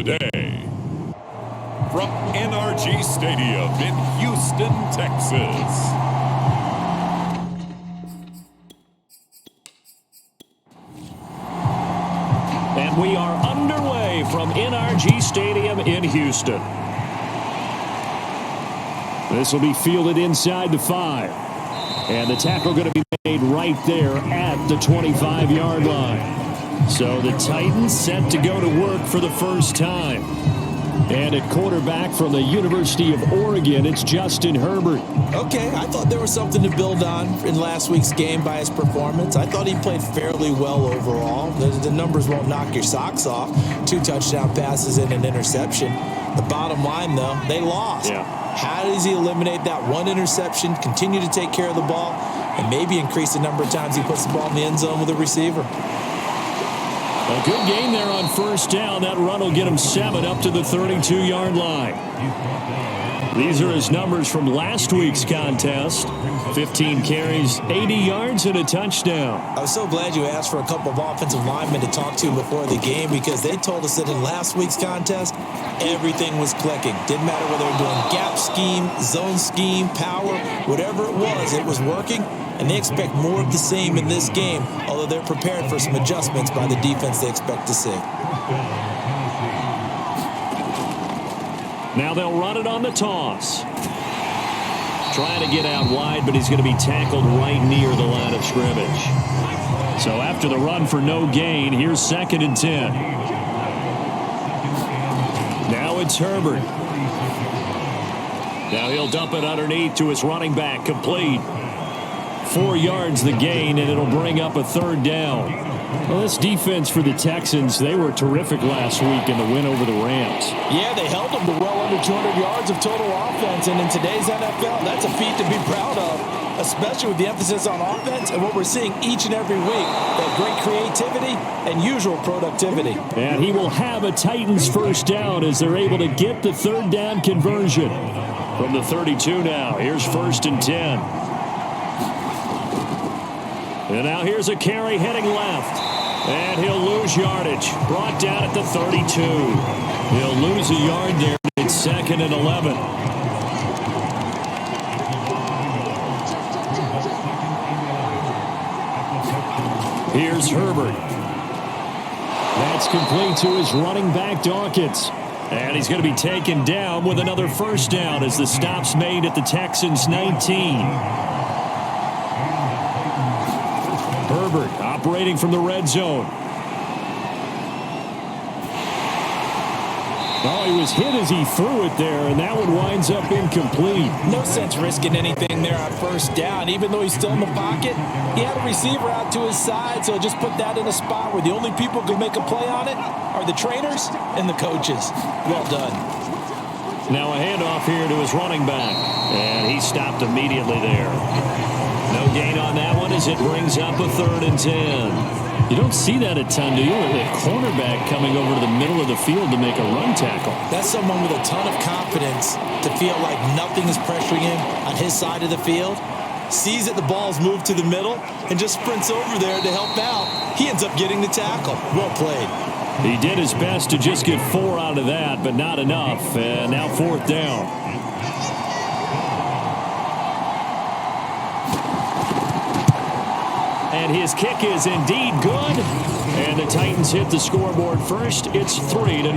today. From NRG Stadium in Houston, Texas. And we are underway from NRG Stadium in Houston. This will be fielded inside the 5. And the tackle going to be made right there at the 25-yard line. So the Titans set to go to work for the first time. And at quarterback from the University of Oregon, it's Justin Herbert. Okay, I thought there was something to build on in last week's game by his performance. I thought he played fairly well overall. The numbers won't knock your socks off. 2 touchdown passes and an interception. The bottom line, though, they lost. Yeah. How does he eliminate that one interception, continue to take care of the ball, and maybe increase the number of times he puts the ball in the end zone with a receiver? A good game there on first down. That run will get him 7 up to the 32-yard line. These are his numbers from last week's contest. 15 carries, 80 yards, and a touchdown. I was so glad you asked for a couple of offensive linemen to talk to before the game because they told us that in last week's contest, everything was clicking. Didn't matter whether they were doing gap scheme, zone scheme, power, whatever it was working. And they expect more of the same in this game, although they're prepared for some adjustments by the defense they expect to see. Now they'll run it on the toss. Trying to get out wide, but he's going to be tackled right near the line of scrimmage. So after the run for no gain, here's 2nd and 10. Now it's Herbert. Now he'll dump it underneath to his running back, complete. 4 yards the gain, and it'll bring up a 3rd down. Well, this defense for the Texans, they were terrific last week in the win over the Rams. Yeah, they held them to well under 200 yards of total offense, and in today's NFL, that's a feat to be proud of, especially with the emphasis on offense and what we're seeing each and every week, that great creativity and usual productivity. And he will have a Titans first down as they're able to get the 3rd down conversion. From the 32 now, here's 1st and 10. And now here's a carry heading left. And he'll lose yardage. Brought down at the 32. He'll lose a yard there. It's 2nd and 11. Here's Herbert. That's complete to his running back, Dawkins. And he's going to be taken down with another first down as the stop's made at the Texans' 19. Herbert operating from the red zone. Oh, he was hit as he threw it there, and that one winds up incomplete. No sense risking anything there on first down. Even though he's still in the pocket, he had a receiver out to his side, so just put that in a spot where the only people who can make a play on it are the trainers and the coaches. Well done. Now a handoff here to his running back, and he stopped immediately there. No gain on that one as it brings up a 3rd and 10. You don't see that a ton, do you? A cornerback coming over to the middle of the field to make a run tackle. That's someone with a ton of confidence to feel like nothing is pressuring him on his side of the field. Sees that the ball's moved to the middle and just sprints over there to help out. He ends up getting the tackle. Well played. He did his best to just get 4 out of that, but not enough. And now 4th down. And his kick is indeed good. And the Titans hit the scoreboard first. It's 3-0.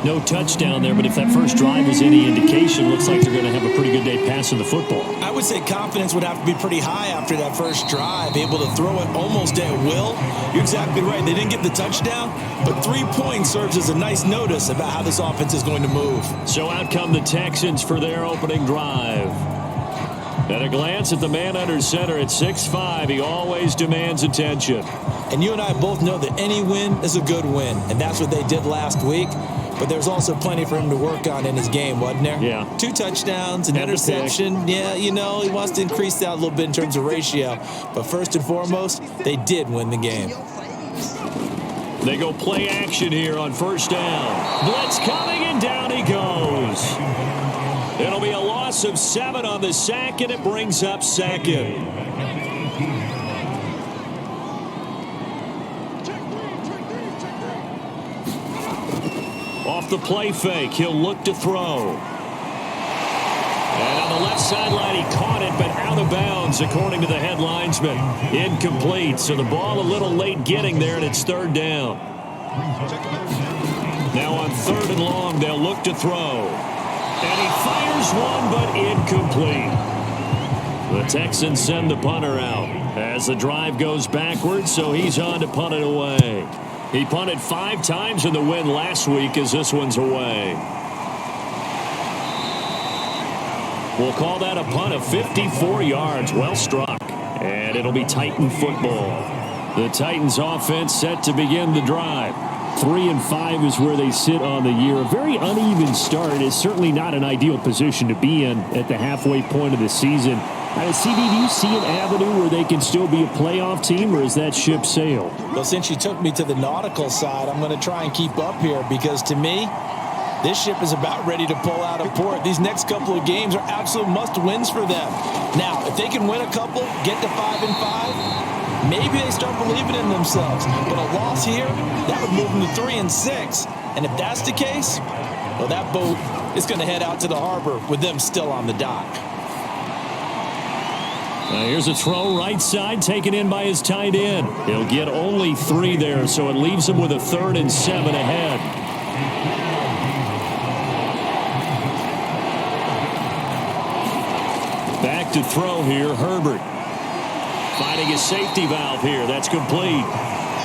No touchdown there, but if that first drive was any indication, looks like they're going to have a pretty good day passing the football. I would say confidence would have to be pretty high after that first drive, able to throw it almost at will. You're exactly right. They didn't get the touchdown, but 3 points serves as a nice notice about how this offense is going to move. So out come the Texans for their opening drive. At a glance at the man under center at 6'5", he always demands attention. And you and I both know that any win is a good win, and that's what they did last week. But there's also plenty for him to work on in his game, wasn't there? Yeah. 2 touchdowns, an interception. Yeah, you know, he wants to increase that a little bit in terms of ratio. But first and foremost, they did win the game. They go play action here on first down. Blitz coming, and down he goes. It'll be a loss of 7 on the sack, and it brings up 2nd. the play fake. He'll look to throw. And on the left sideline, he caught it, but out of bounds, according to the head linesman. Incomplete, so the ball a little late getting there, and it's third down. Now on third and long, they'll look to throw. And he fires one, but incomplete. The Texans send the punter out as the drive goes backwards, so he's on to punt it away. He punted 5 times in the win last week as this one's away. We'll call that a punt of 54 yards. Well struck. And it'll be Titan football. The Titans offense set to begin the drive. 3-5 is where they sit on the year. A very uneven start is certainly not an ideal position to be in at the halfway point of the season. CD, do you see an avenue where they can still be a playoff team, or is that ship sailed? Well, since you took me to the nautical side, I'm going to try and keep up here because to me, this ship is about ready to pull out of port. These next couple of games are absolute must-wins for them. Now, if they can win a couple, get to 5-5, maybe they start believing in themselves. But a loss here, that would move them to 3-6. And if that's the case, well, that boat is going to head out to the harbor with them still on the dock. Here's a throw right side taken in by his tight end. He'll get only 3 there, so it leaves him with a 3rd and 7 ahead. Back to throw here, Herbert. Finding his safety valve here. That's complete.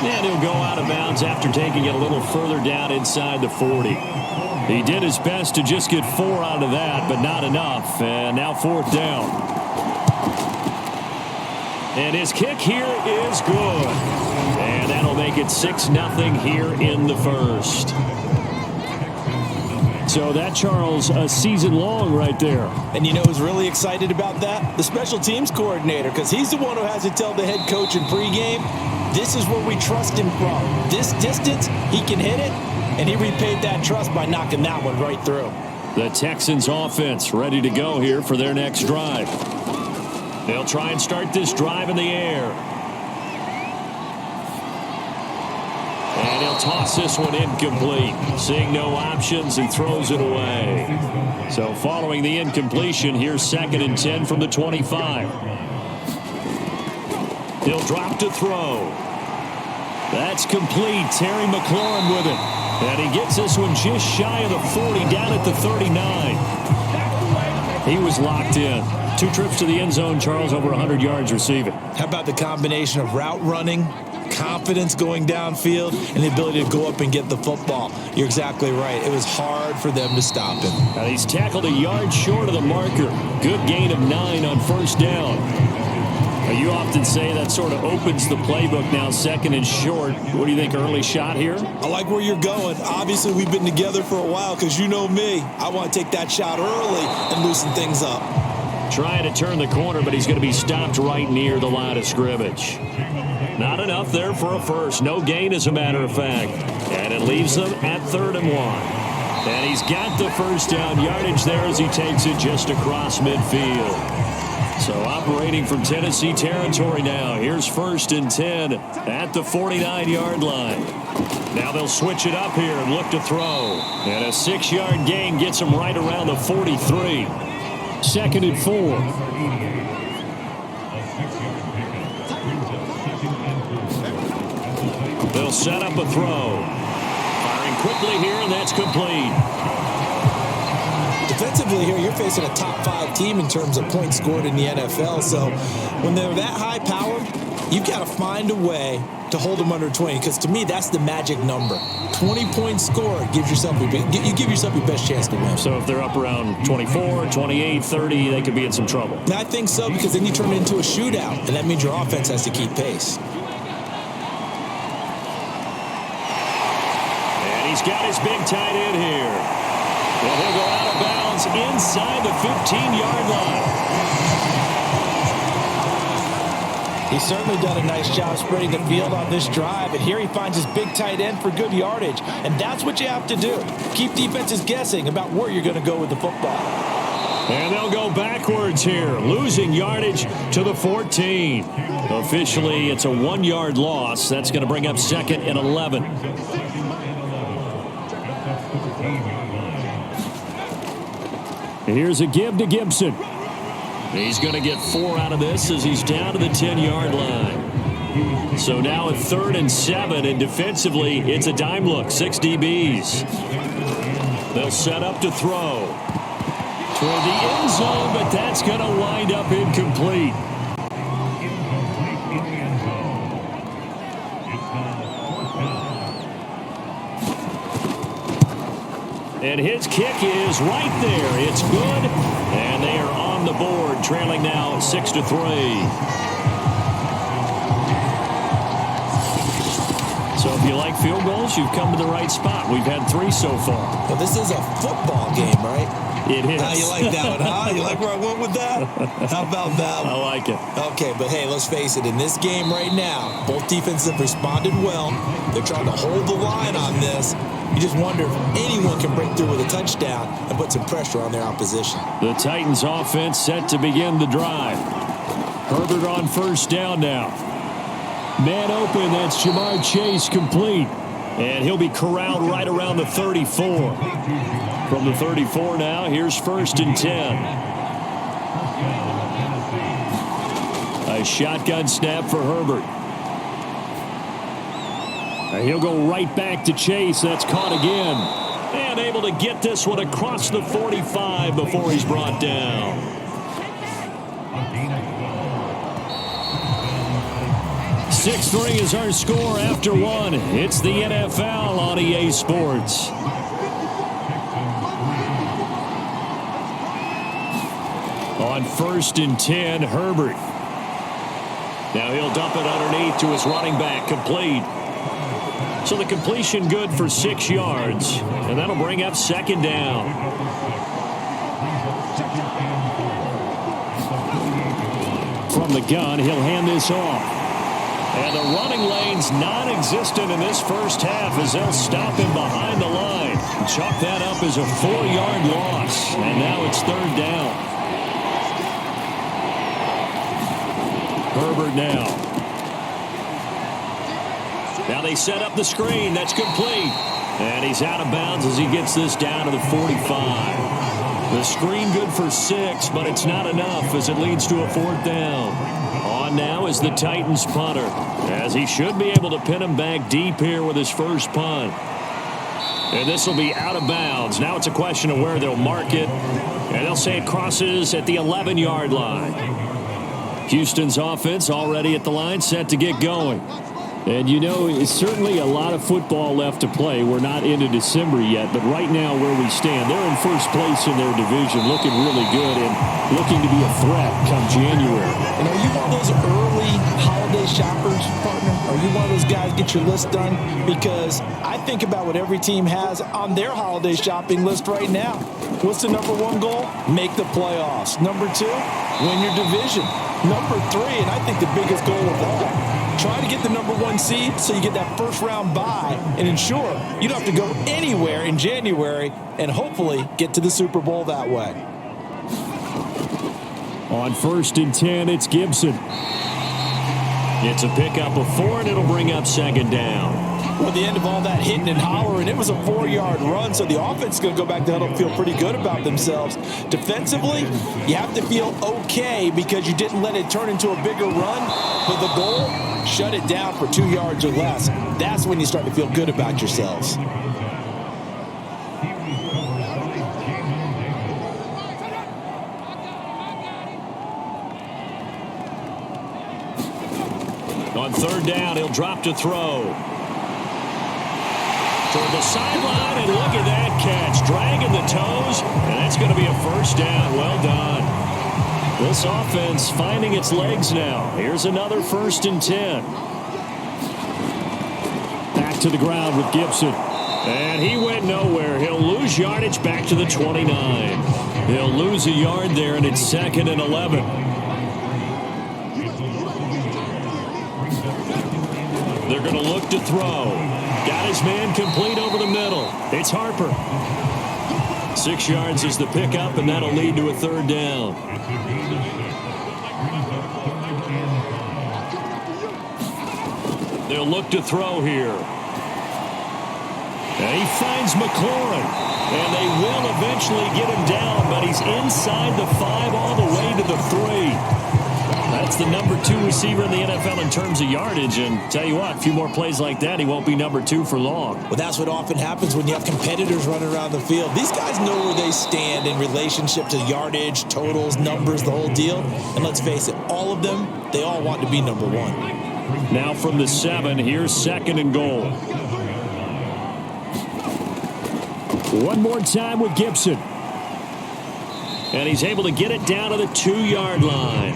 And he'll go out of bounds after taking it a little further down inside the 40. He did his best to just get 4 out of that, but not enough. And now 4th down. And his kick here is good. And that'll make it 6-0 here in the first. So that, Charles, a season long right there. And you know who's really excited about that? The special teams coordinator, because he's the one who has to tell the head coach in pregame, this is where we trust him from. This distance, he can hit it, and he repaid that trust by knocking that one right through. The Texans offense ready to go here for their next drive. They'll try and start this drive in the air. And he'll toss this one incomplete. Seeing no options, he throws it away. So following the incompletion, here's 2nd and 10 from the 25. He'll drop to throw. That's complete. Terry McLaurin with it. And he gets this one just shy of the 40, down at the 39. He was locked in. 2 trips to the end zone, Charles, over 100 yards receiving. How about the combination of route running, confidence going downfield, and the ability to go up and get the football? You're exactly right. It was hard for them to stop him. And he's tackled a yard short of the marker. Good gain of 9 on 1st down. You often say that sort of opens the playbook now, 2nd and short. What do you think, early shot here? I like where you're going. Obviously, we've been together for a while because you know me. I want to take that shot early and loosen things up. Trying to turn the corner, but he's going to be stopped right near the line of scrimmage. Not enough there for a first. No gain, as a matter of fact. And it leaves them at 3rd and 1. And he's got the first down yardage there as he takes it just across midfield. So operating from Tennessee territory now. Here's 1st and 10 at the 49-yard line. Now they'll switch it up here and look to throw. And a 6-yard gain gets him right around the 43. 2nd and 4. They'll set up a throw. Firing quickly here, and that's complete. Defensively here, you're facing a top 5 team in terms of points scored in the NFL. So when they're that high powered, you've got to find a way to hold them under 20, because to me, that's the magic number. 20 points scored gives yourself you give yourself your best chance to win. So if they're up around 24, 28, 30, they could be in some trouble. I think so, because then you turn it into a shootout, and that means your offense has to keep pace. And he's got his big tight end here. Well, he'll go out of bounds inside the 15-yard line. He's certainly done a nice job spreading the field on this drive, and here he finds his big tight end for good yardage, and that's what you have to do. Keep defenses guessing about where you're going to go with the football. And they'll go backwards here, losing yardage to the 14. Officially, it's a 1-yard loss. That's going to bring up 2nd and 11. Here's a give to Gibson. He's going to get 4 out of this as he's down to the 10-yard line. So now at 3rd and 7, and defensively, it's a dime look, 6 DBs. They'll set up to throw toward the end zone, but that's going to wind up incomplete. And his kick is right there. It's good, and they are on the board, trailing now 6-3. So if you like field goals, you've come to the right spot. We've had 3 so far. Well, this is a football game, right? It is. How you like that one, huh? You like where I went with that? How about that one? I like it. Okay, but hey, let's face it. In this game right now, both defenses have responded well. They're trying to hold the line on this. You just wonder if anyone can break through with a touchdown and put some pressure on their opposition. The Titans offense set to begin the drive. Herbert on 1st down now. Man open, that's Jamar Chase complete. And he'll be corralled right around the 34. From the 34 now, here's 1st and 10. A shotgun snap for Herbert. He'll go right back to Chase. That's caught again. And able to get this one across the 45 before he's brought down. Six 3 is our score after 1. It's the NFL on EA Sports. On 1st and 10, Herbert. Now he'll dump it underneath to his running back, complete. So the completion good for 6 yards, and that'll bring up 2nd down. From the gun, he'll hand this off. And the running lane's non-existent in this first half as they'll stop him behind the line. Chalk that up as a 4-yard loss, and now it's 3rd down. Herbert now. Now they set up the screen. That's complete. And he's out of bounds as he gets this down to the 45. The screen good for 6, but it's not enough as it leads to a 4th down. On now is the Titans punter, as he should be able to pin him back deep here with his first punt. And this will be out of bounds. Now it's a question of where they'll mark it. And they'll say it crosses at the 11-yard line. Houston's offense already at the line, set to get going. And, you know, it's certainly a lot of football left to play. We're not into December yet, but right now where we stand, they're in first place in their division, looking really good and looking to be a threat come January. And are you one of those early holiday shoppers, partner? Are you one of those guys get your list done? Because I think about what every team has on their holiday shopping list right now. What's the number 1 goal? Make the playoffs. Number 2, win your division. Number 3, and I think the biggest goal of all, try to get the number 1 seed so you get that first-round bye and ensure you don't have to go anywhere in January and hopefully get to the Super Bowl that way. On 1st and 10, it's Gibson. It's a pickup of 4, and it'll bring up 2nd down. Well, at the end of all that hitting and hollering, it was a 4-yard run, so the offense is going to go back to huddle and feel pretty good about themselves. Defensively, you have to feel okay because you didn't let it turn into a bigger run, but the goal, shut it down for 2 yards or less. That's when you start to feel good about yourselves. On 3rd down, he'll drop to throw. Toward the sideline, and look at that catch. Dragging the toes, and that's going to be a 1st down. Well done. This offense finding its legs now. Here's another 1st and 10. Back to the ground with Gibson. And he went nowhere. He'll lose yardage back to the 29. He'll lose a yard there, and it's 2nd and 11. They're going to look to throw. Got his man complete over the middle. It's Harper. 6 yards is the pickup, and that'll lead to a 3rd down. They'll look to throw here. And he finds McLaurin. And they will eventually get him down, but he's inside the 5 all the way to the 3. That's the number 2 receiver in the NFL in terms of yardage. And tell you what, a few more plays like that, he won't be number 2 for long. Well, that's what often happens when you have competitors running around the field. These guys know where they stand in relationship to yardage, totals, numbers, the whole deal. And let's face it, all of them, they all want to be number 1. Now from the 7, here's 2nd and goal. One more time with Gibson. And he's able to get it down to the 2-yard line.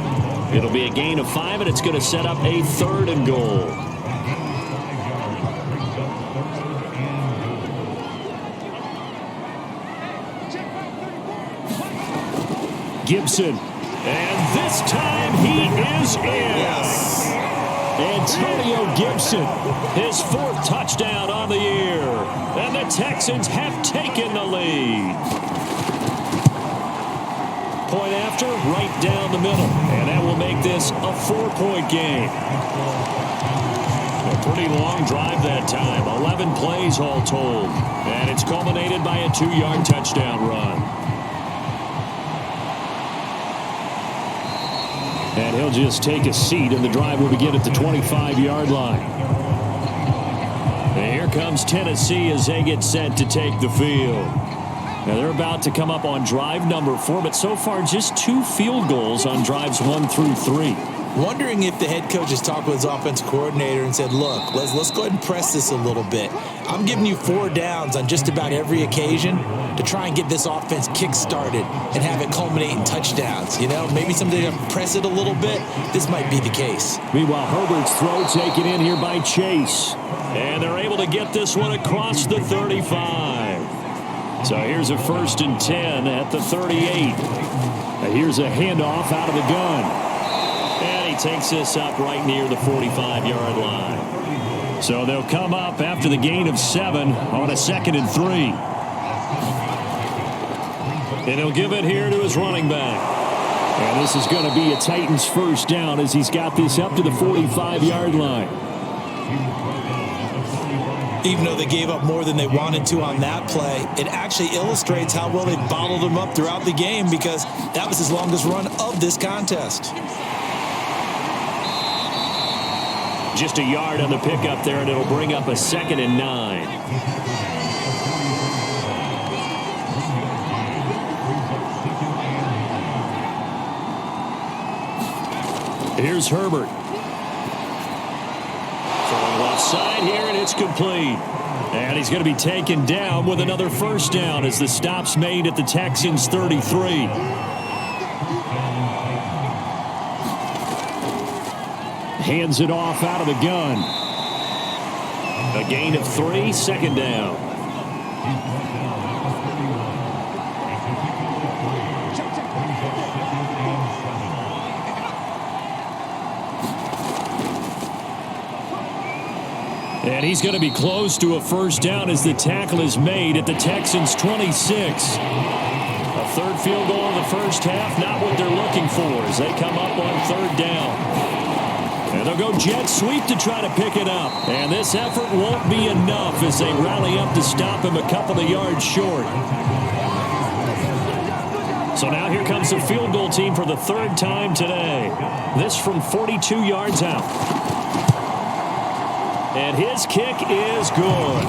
It'll be a gain of 5, and it's going to set up a 3rd and goal. Gibson. And this time he is in. Yes. Antonio Gibson, his 4th touchdown on the year. And the Texans have taken the lead. Point after, right down the middle. And that will make this a 4-point game. A pretty long drive that time. 11 plays all told. And it's culminated by a 2-yard touchdown run. And he'll just take a seat, and the drive will begin at the 25-yard line. And here comes Tennessee as they get set to take the field. Now they're about to come up on drive number 4, but so far just 2 field goals on drives 1 through 3. Wondering if the head coach has talked with his offensive coordinator and said, look, let's go ahead and press this a little bit. I'm giving you 4 downs on just about every occasion to try and get this offense kick-started and have it culminate in touchdowns. You know, maybe someday to press it a little bit. This might be the case. Meanwhile, Herbert's throw taken in here by Chase. And they're able to get this one across the 35. So here's a 1st and 10 at the 38. Here's a handoff out of the gun. And he takes this up right near the 45-yard line. So they'll come up after the gain of 7 on a 2nd and 3. And he'll give it here to his running back. And this is going to be a Titans 1st down as he's got this up to the 45-yard line. Even though they gave up more than they wanted to on that play, it actually illustrates how well they bottled them up throughout the game, because that was his longest run of this contest. Just a yard on the pickup there, and it'll bring up a 2nd and 9. Here's Herbert. Left side here, and it's complete. And he's going to be taken down with another 1st down as the stop's made at the Texans' 33. Hands it off out of the gun. A gain of 3, 2nd down. And he's going to be close to a 1st down as the tackle is made at the Texans' 26. A 3rd field goal in the 1st half, not what they're looking for as they come up on 3rd down. And they'll go jet sweep to try to pick it up. And this effort won't be enough as they rally up to stop him a couple of yards short. So now here comes the field goal team for the 3rd time today. This from 42 yards out. And his kick is good.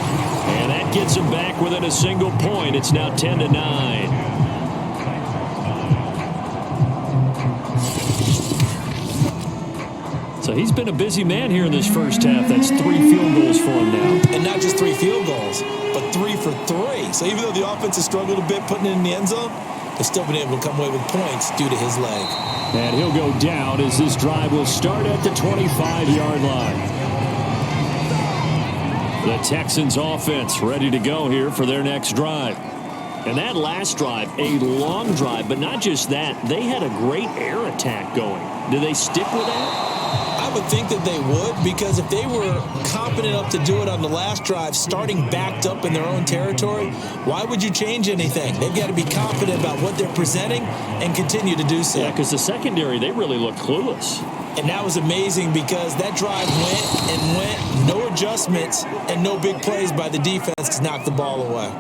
And that gets him back within a single point. It's now 10-9. So he's been a busy man here in this 1st half. That's 3 field goals for him now. And not just 3 field goals, but 3 for 3. So even though the offense has struggled a bit putting it in the end zone, they've still been able to come away with points due to his leg. And he'll go down as this drive will start at the 25-yard line. The Texans offense ready to go here for their next drive. And that last drive, a long drive, but not just that. They had a great air attack going. Do they stick with that? I would think that they would, because if they were confident enough to do it on the last drive, starting backed up in their own territory, why would you change anything? They've got to be confident about what they're presenting and continue to do so. Yeah, because the secondary, they really looked clueless. And that was amazing because that drive went, no adjustments, and no big plays by the defense to knock the ball away.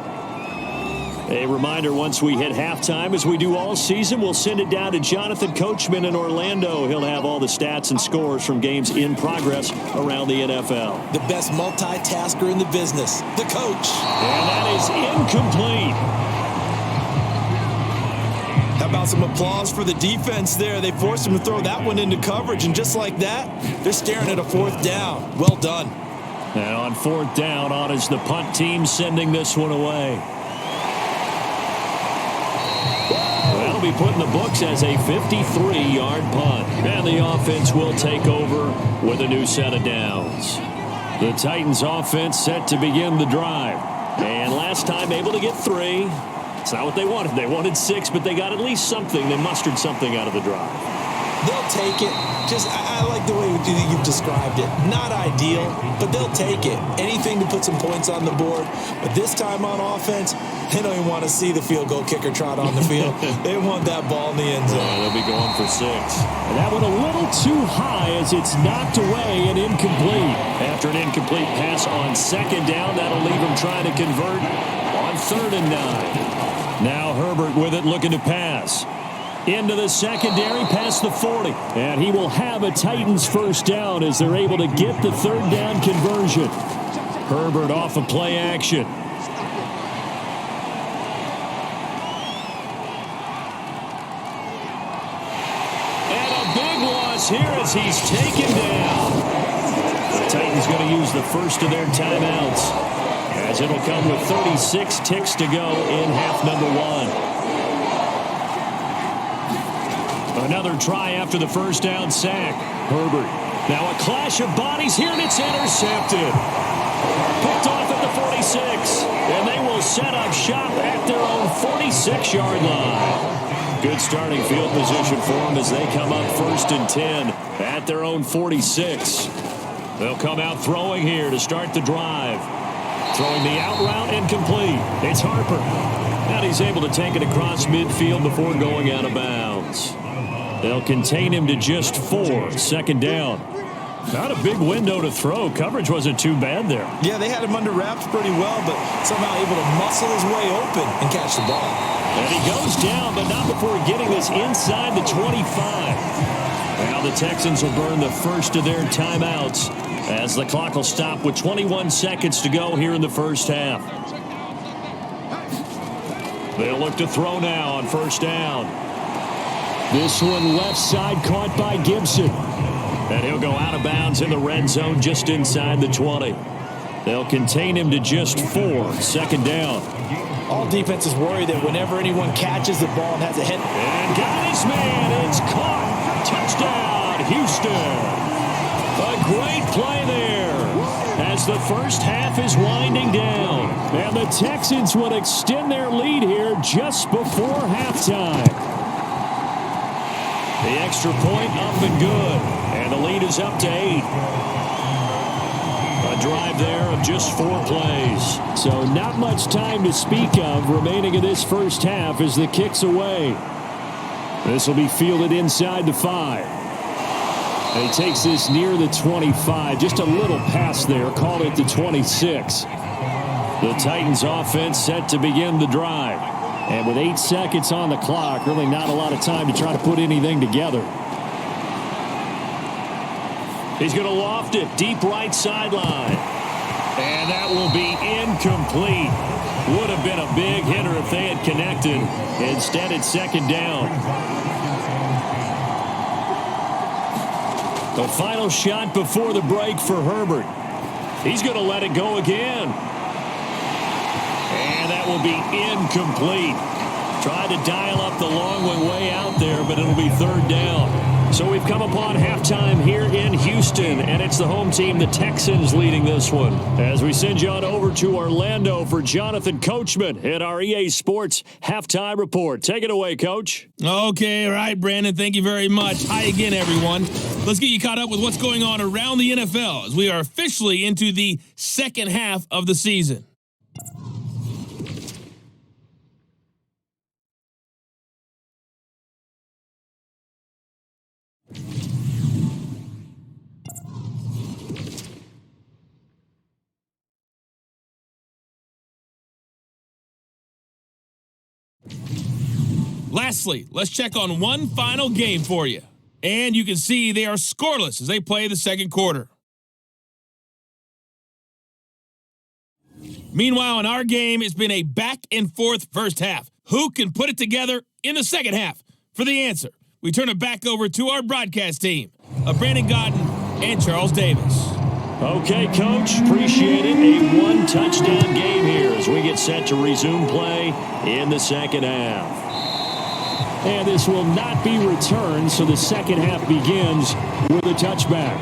A reminder, once we hit halftime, as we do all season, we'll send it down to Jonathan Coachman in Orlando. He'll have all the stats and scores from games in progress around the NFL. The best multitasker in the business, the coach. And that is incomplete. How about some applause for the defense there? They forced him to throw that one into coverage, and just like that, they're staring at a fourth down. Well done. And on fourth down, on is the punt team sending this one away. That'll be put in the books as a 53-yard punt. And the offense will take over with a new set of downs. The Titans offense set to begin the drive. And last time able to get 3. It's not what they wanted. They wanted 6, but they got at least something. They mustered something out of the drive. They'll take it. I like the way you've described it. Not ideal, but they'll take it. Anything to put some points on the board. But this time on offense, they don't even want to see the field goal kicker trot on the field. They want that ball in the end zone. They'll be going for 6. And that one a little too high as it's knocked away and incomplete. After an incomplete pass on second down, that'll leave him trying to convert on 3rd and 9. Now Herbert with it, looking to pass. Into the secondary, past the 40. And he will have a Titans first down as they're able to get the 3rd down conversion. Herbert off of play action. And a big loss here as he's taken down. The Titans going to use the first of their timeouts, as it'll come with 36 ticks to go in half number 1. Another try after the first down sack. Herbert. Now a clash of bodies here, and it's intercepted. Picked off at the 46. And they will set up shop at their own 46-yard line. Good starting field position for them as they come up 1st and 10 at their own 46. They'll come out throwing here to start the drive. Throwing the out route, incomplete. It's Harper. And he's able to take it across midfield before going out of bounds. They'll contain him to just 4. 2nd down. Not a big window to throw. Coverage wasn't too bad there. Yeah, they had him under wraps pretty well, but somehow able to muscle his way open and catch the ball. And he goes down, but not before getting this inside the 25. Now the Texans will burn the first of their timeouts as the clock will stop with 21 seconds to go here in the first half. They'll look to throw now on 1st down. This one left side caught by Gibson. And he'll go out of bounds in the red zone just inside the 20. They'll contain him to just 4. 2nd down. All defenses worry that whenever anyone catches the ball and has a head. And got his man. It's caught. Touchdown, Houston. A great play there as the first half is winding down. And the Texans would extend their lead here just before halftime. The extra point up and good. And the lead is up to 8. A drive there of just 4 plays. So not much time to speak of remaining in this first half as the kick's away. This will be fielded inside the 5. And he takes this near the 25. Just a little pass there. Call it the 26. The Titans offense set to begin the drive. And with 8 seconds on the clock, really not a lot of time to try to put anything together. He's going to loft it deep right sideline. And that will be incomplete. Would have been a big hitter if they had connected. Instead, it's 2nd down. The final shot before the break for Herbert. He's going to let it go again. And that will be incomplete. Tried to dial up the long one way out there, but it'll be 3rd down. So we've come upon halftime here in Houston, and it's the home team, the Texans, leading this one. As we send you on over to Orlando for Jonathan Coachman at our EA Sports Halftime Report. Take it away, Coach. Okay, all right, Brandon. Thank you very much. Hi again, everyone. Let's get you caught up with what's going on around the NFL as we are officially into the second half of the season. Lastly, let's check on one final game for you. And you can see they are scoreless as they play the second quarter. Meanwhile, in our game, it's been a back-and-forth first half. Who can put it together in the second half? For the answer, we turn it back over to our broadcast team of Brandon Godden and Charles Davis. Okay, Coach, appreciate it. A one-touchdown game here as we get set to resume play in the second half. And this will not be returned, so the second half begins with a touchback.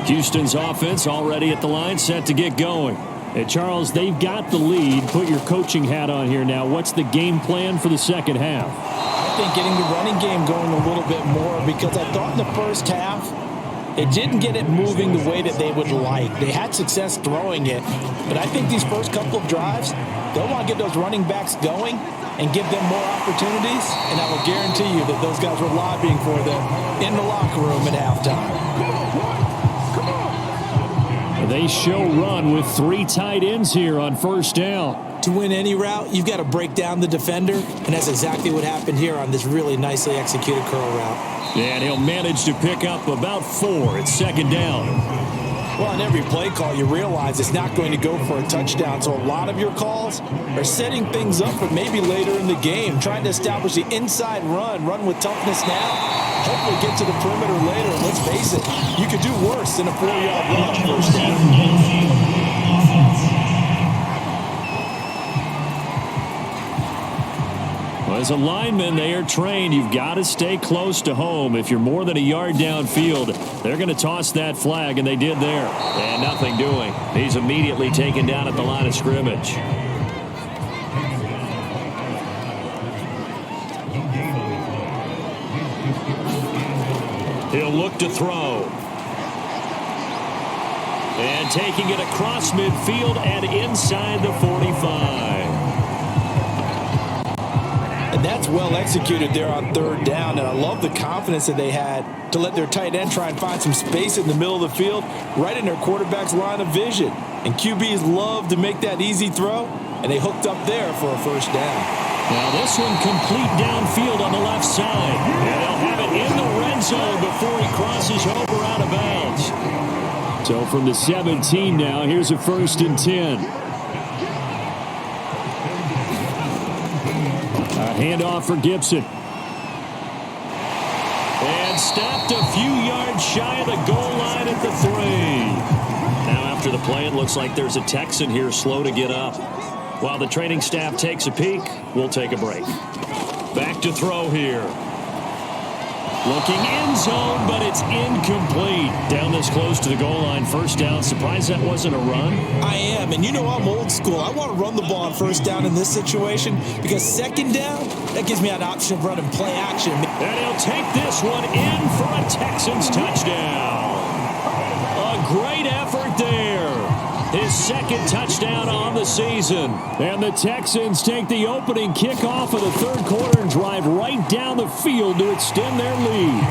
Houston's offense already at the line, set to get going. And Charles, they've got the lead. Put your coaching hat on here now. What's the game plan for the second half? I think getting the running game going a little bit more, because I thought in the first half, it didn't get it moving the way that they would like. They had success throwing it, but I think these first couple of drives, they'll want to get those running backs going and give them more opportunities, and I will guarantee you that those guys were lobbying for them in the locker room at halftime. They show run with 3 tight ends here on first down. To win any route, you've got to break down the defender, and that's exactly what happened here on this really nicely executed curl route. And he'll manage to pick up about 4 at second down. Well, on every play call, you realize it's not going to go for a touchdown, so a lot of your calls are setting things up for maybe later in the game, trying to establish the inside run with toughness now, hopefully get to the perimeter later. And let's face it, you could do worse than a 4-yard run on first down. As a lineman, they are trained. You've got to stay close to home. If you're more than a yard downfield, they're going to toss that flag, and they did there. And nothing doing. He's immediately taken down at the line of scrimmage. He'll look to throw. And taking it across midfield and inside the 45. And that's well executed there on third down. And I love the confidence that they had to let their tight end try and find some space in the middle of the field, right in their quarterback's line of vision. And QBs love to make that easy throw, and they hooked up there for a first down. Now this one complete downfield on the left side. And they'll have it in the red zone before he crosses over out of bounds. So from the 17 now, here's a 1st and 10. Handoff for Gibson. And stopped a few yards shy of the goal line at the 3. Now after the play, it looks like there's a Texan here slow to get up. While the training staff takes a peek, we'll take a break. Back to throw here. Looking end zone, but it's incomplete. Down this close to the goal line, first down. Surprised that wasn't a run? I am, and you know I'm old school. I want to run the ball on first down in this situation because second down, that gives me an option of running play action. And he'll take this one in for a Texans touchdown. A great effort there. His second touchdown on the season. And the Texans take the opening kickoff of the third quarter and drive right down the field to extend their lead.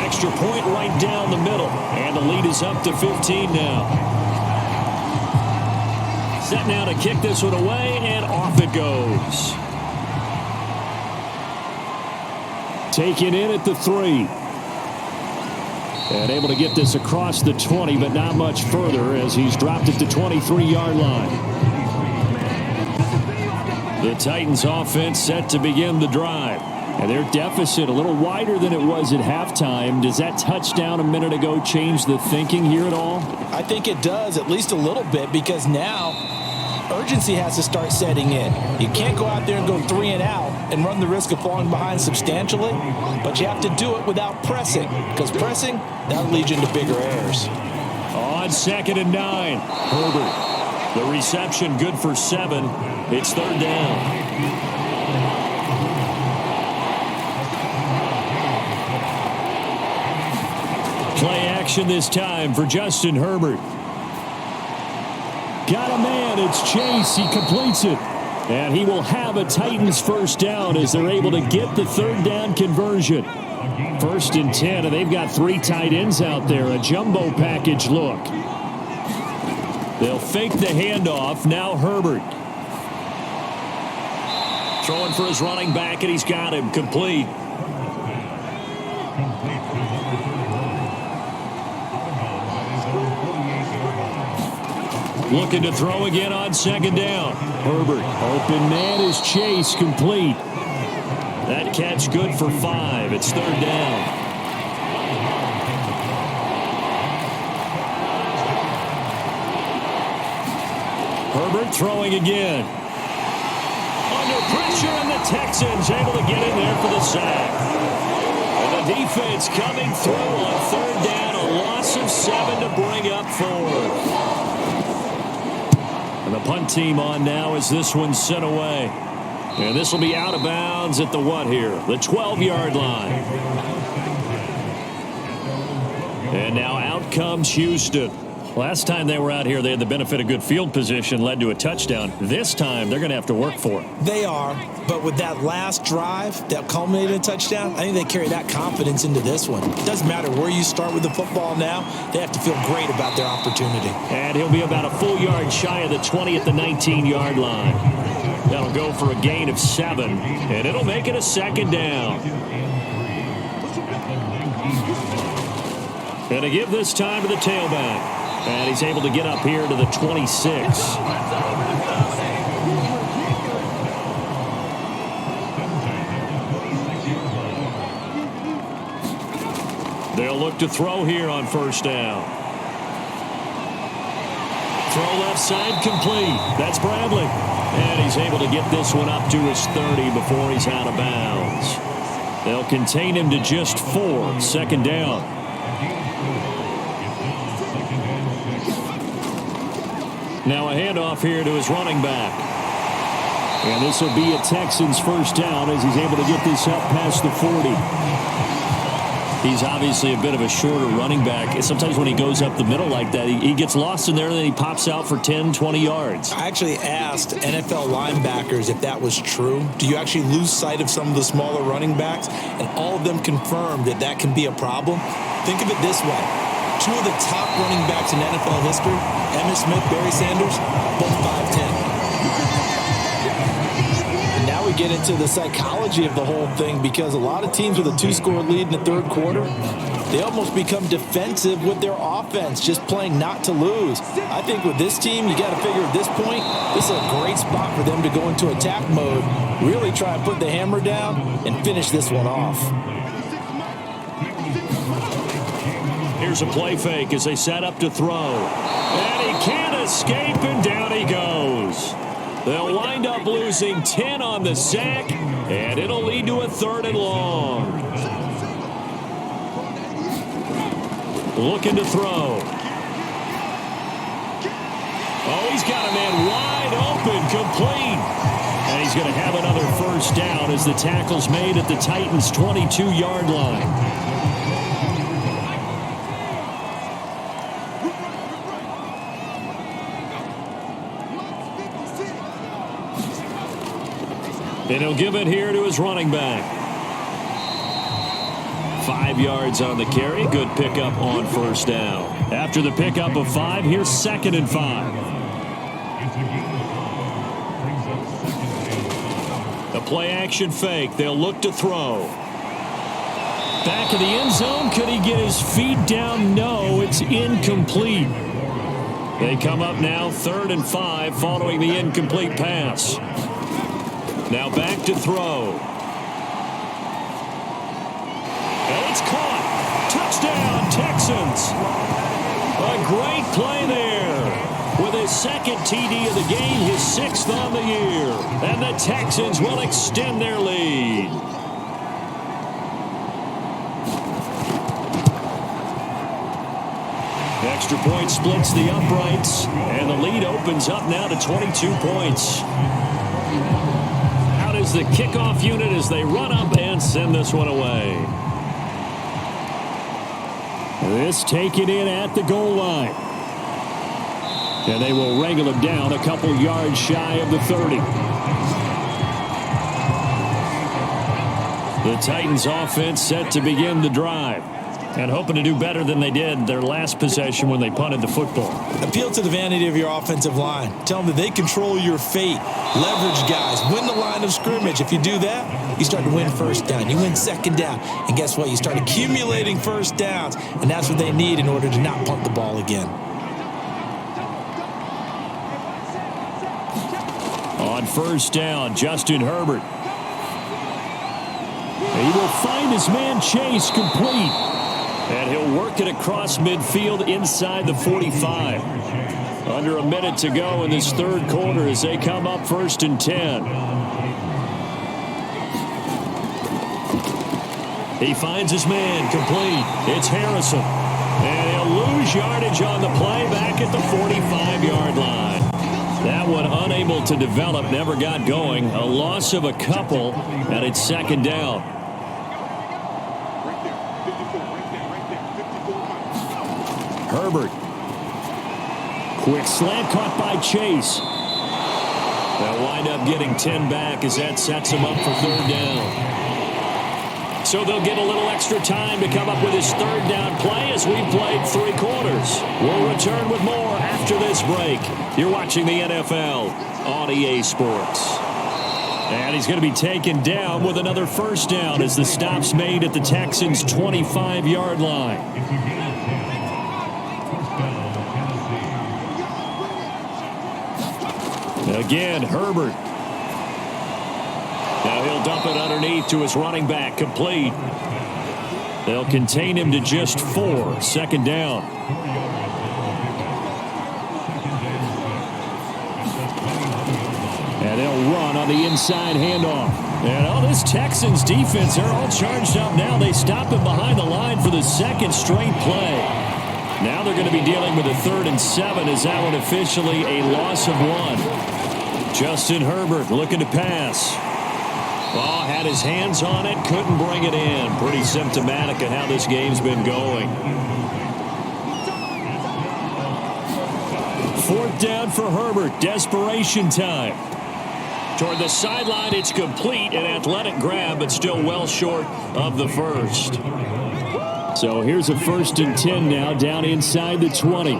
Extra point right down the middle. And the lead is up to 15 now. Set now to kick this one away, and off it goes. Taken in at the 3. And able to get this across the 20, but not much further as he's dropped it to 23-yard line. The Titans offense set to begin the drive. And their deficit a little wider than it was at halftime. Does that touchdown a minute ago change the thinking here at all? I think it does, at least a little bit, because now urgency has to start setting in. You can't go out there and go 3 and out and run the risk of falling behind substantially, but you have to do it without pressing, because pressing, that'll lead you into bigger errors. On 2nd and 9, Herbert. The reception good for 7. It's third down. Play action this time for Justin Herbert. Got a man, it's Chase, he completes it. And he will have a Titans first down as they're able to get the third down conversion. 1st and 10, and they've got 3 tight ends out there, a jumbo package look. They'll fake the handoff, now Herbert. Throwing for his running back, and he's got him complete. Looking to throw again on second down. Herbert, open man is Chase, complete. That catch good for 5. It's third down. Herbert throwing again. Under pressure, and the Texans able to get in there for the sack. And the defense coming through on third down. A loss of 7 to bring up 4. And the punt team on now as this one's sent away. And this will be out of bounds at the what here? The 12-yard line. And now out comes Houston. Last time they were out here, they had the benefit of good field position, led to a touchdown. This time, they're going to have to work for it. They are, but with that last drive that culminated in a touchdown, I think they carry that confidence into this one. It doesn't matter where you start with the football now. They have to feel great about their opportunity. And he'll be about a full yard shy of the 20 at the 19-yard line. That'll go for a gain of 7, and it'll make it a second down. And to give this time to the tailback. And he's able to get up here to the 26. They'll look to throw here on first down. Throw left side complete. That's Bradley. And he's able to get this one up to his 30 before he's out of bounds. They'll contain him to just 4. Second down. Now a handoff here to his running back. And this will be a Texans first down as he's able to get this up past the 40. He's obviously a bit of a shorter running back. Sometimes when he goes up the middle like that, he gets lost in there and then he pops out for 10, 20 yards. I actually asked NFL linebackers if that was true. Do you actually lose sight of some of the smaller running backs? And all of them confirmed that that can be a problem. Think of it this way. 2 of the top running backs in NFL history, Emmitt Smith, Barry Sanders, both 5'10". And now we get into the psychology of the whole thing because a lot of teams with a 2-score lead in the third quarter, they almost become defensive with their offense, just playing not to lose. I think with this team, you got to figure at this point, this is a great spot for them to go into attack mode, really try and put the hammer down and finish this one off. Here's a play fake as they set up to throw. And he can't escape, and down he goes. They'll wind up losing 10 on the sack, and it'll lead to a 3rd and long. Looking to throw. Oh, he's got a man wide open, complete. And he's going to have another first down as the tackle's made at the Titans' 22-yard line. And he'll give it here to his running back. 5 yards on the carry. Good pickup on first down. After the pickup of 5, here's 2nd and 5. The play action fake. They'll look to throw. Back in the end zone. Could he get his feet down? No, it's incomplete. They come up now 3rd and 5 following the incomplete pass. Now back to throw. And it's caught. Touchdown, Texans. A great play there. With his 2nd TD of the game, his 6th on the year. And the Texans will extend their lead. Extra point splits the uprights. And the lead opens up now to 22 points. Is the kickoff unit as they run up and send this one away. This taken in at the goal line. And they will wrangle him down a couple yards shy of the 30. The Titans offense set to begin the drive. And hoping to do better than they did their last possession when they punted the football. Appeal to the vanity of your offensive line. Tell them that they control your fate. Leverage guys. Win the line of scrimmage. If you do that, you start to win first down. You win second down. And guess what? You start accumulating first downs. And that's what they need in order to not punt the ball again. On first down, Justin Herbert. He will find his man Chase complete. And he'll work it across midfield inside the 45. Under a minute to go in this third quarter as they come up 1st and 10. He finds his man complete. It's Harrison. And he'll lose yardage on the play back at the 45-yard line. That one unable to develop, never got going. A loss of a couple, and it's 2nd down. Herbert. Quick slant caught by Chase. They'll wind up getting 10 back as that sets him up for 3rd down. So they'll get a little extra time to come up with his 3rd down play as we've played 3 quarters. We'll return with more after this break. You're watching the NFL on EA Sports. And he's going to be taken down with another 1st down as the stop's made at the Texans' 25-yard line. Again, Herbert. Now he'll dump it underneath to his running back, complete. They'll contain him to just 4, 2nd down. And they'll run on the inside handoff. And this Texans defense, they're all charged up now. They stop him behind the line for the 2nd straight play. Now they're going to be dealing with a 3rd and 7 as that one officially a loss of 1. Justin Herbert looking to pass. Oh, had his hands on it, couldn't bring it in. Pretty symptomatic of how this game's been going. 4th down for Herbert. Desperation time. Toward the sideline, it's complete. An athletic grab, but still well short of the 1st. So here's a 1st and 10 now, down inside the 20.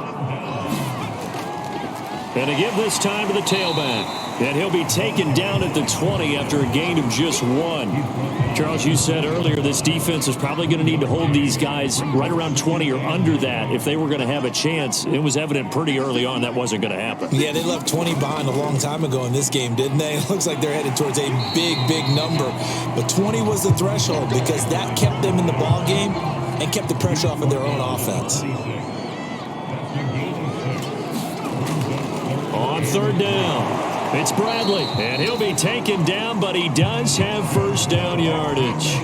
And to give this time to the tailback. And he'll be taken down at the 20 after a gain of just 1. Charles, you said earlier this defense is probably going to need to hold these guys right around 20 or under that if they were going to have a chance. It was evident pretty early on that wasn't going to happen. Yeah, they left 20 behind a long time ago in this game, didn't they? It looks like they're headed towards a big, big number. But 20 was the threshold because that kept them in the ball game and kept the pressure off of their own offense. On 3rd down. It's Bradley, and he'll be taken down, but he does have 1st down yardage.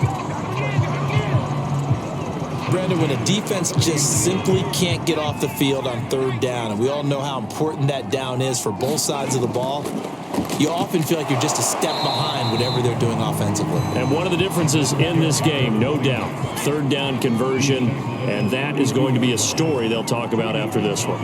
Brandon, when a defense just simply can't get off the field on 3rd down, and we all know how important that down is for both sides of the ball, you often feel like you're just a step behind whatever they're doing offensively. And one of the differences in this game, no doubt, 3rd down conversion, and that is going to be a story they'll talk about after this one.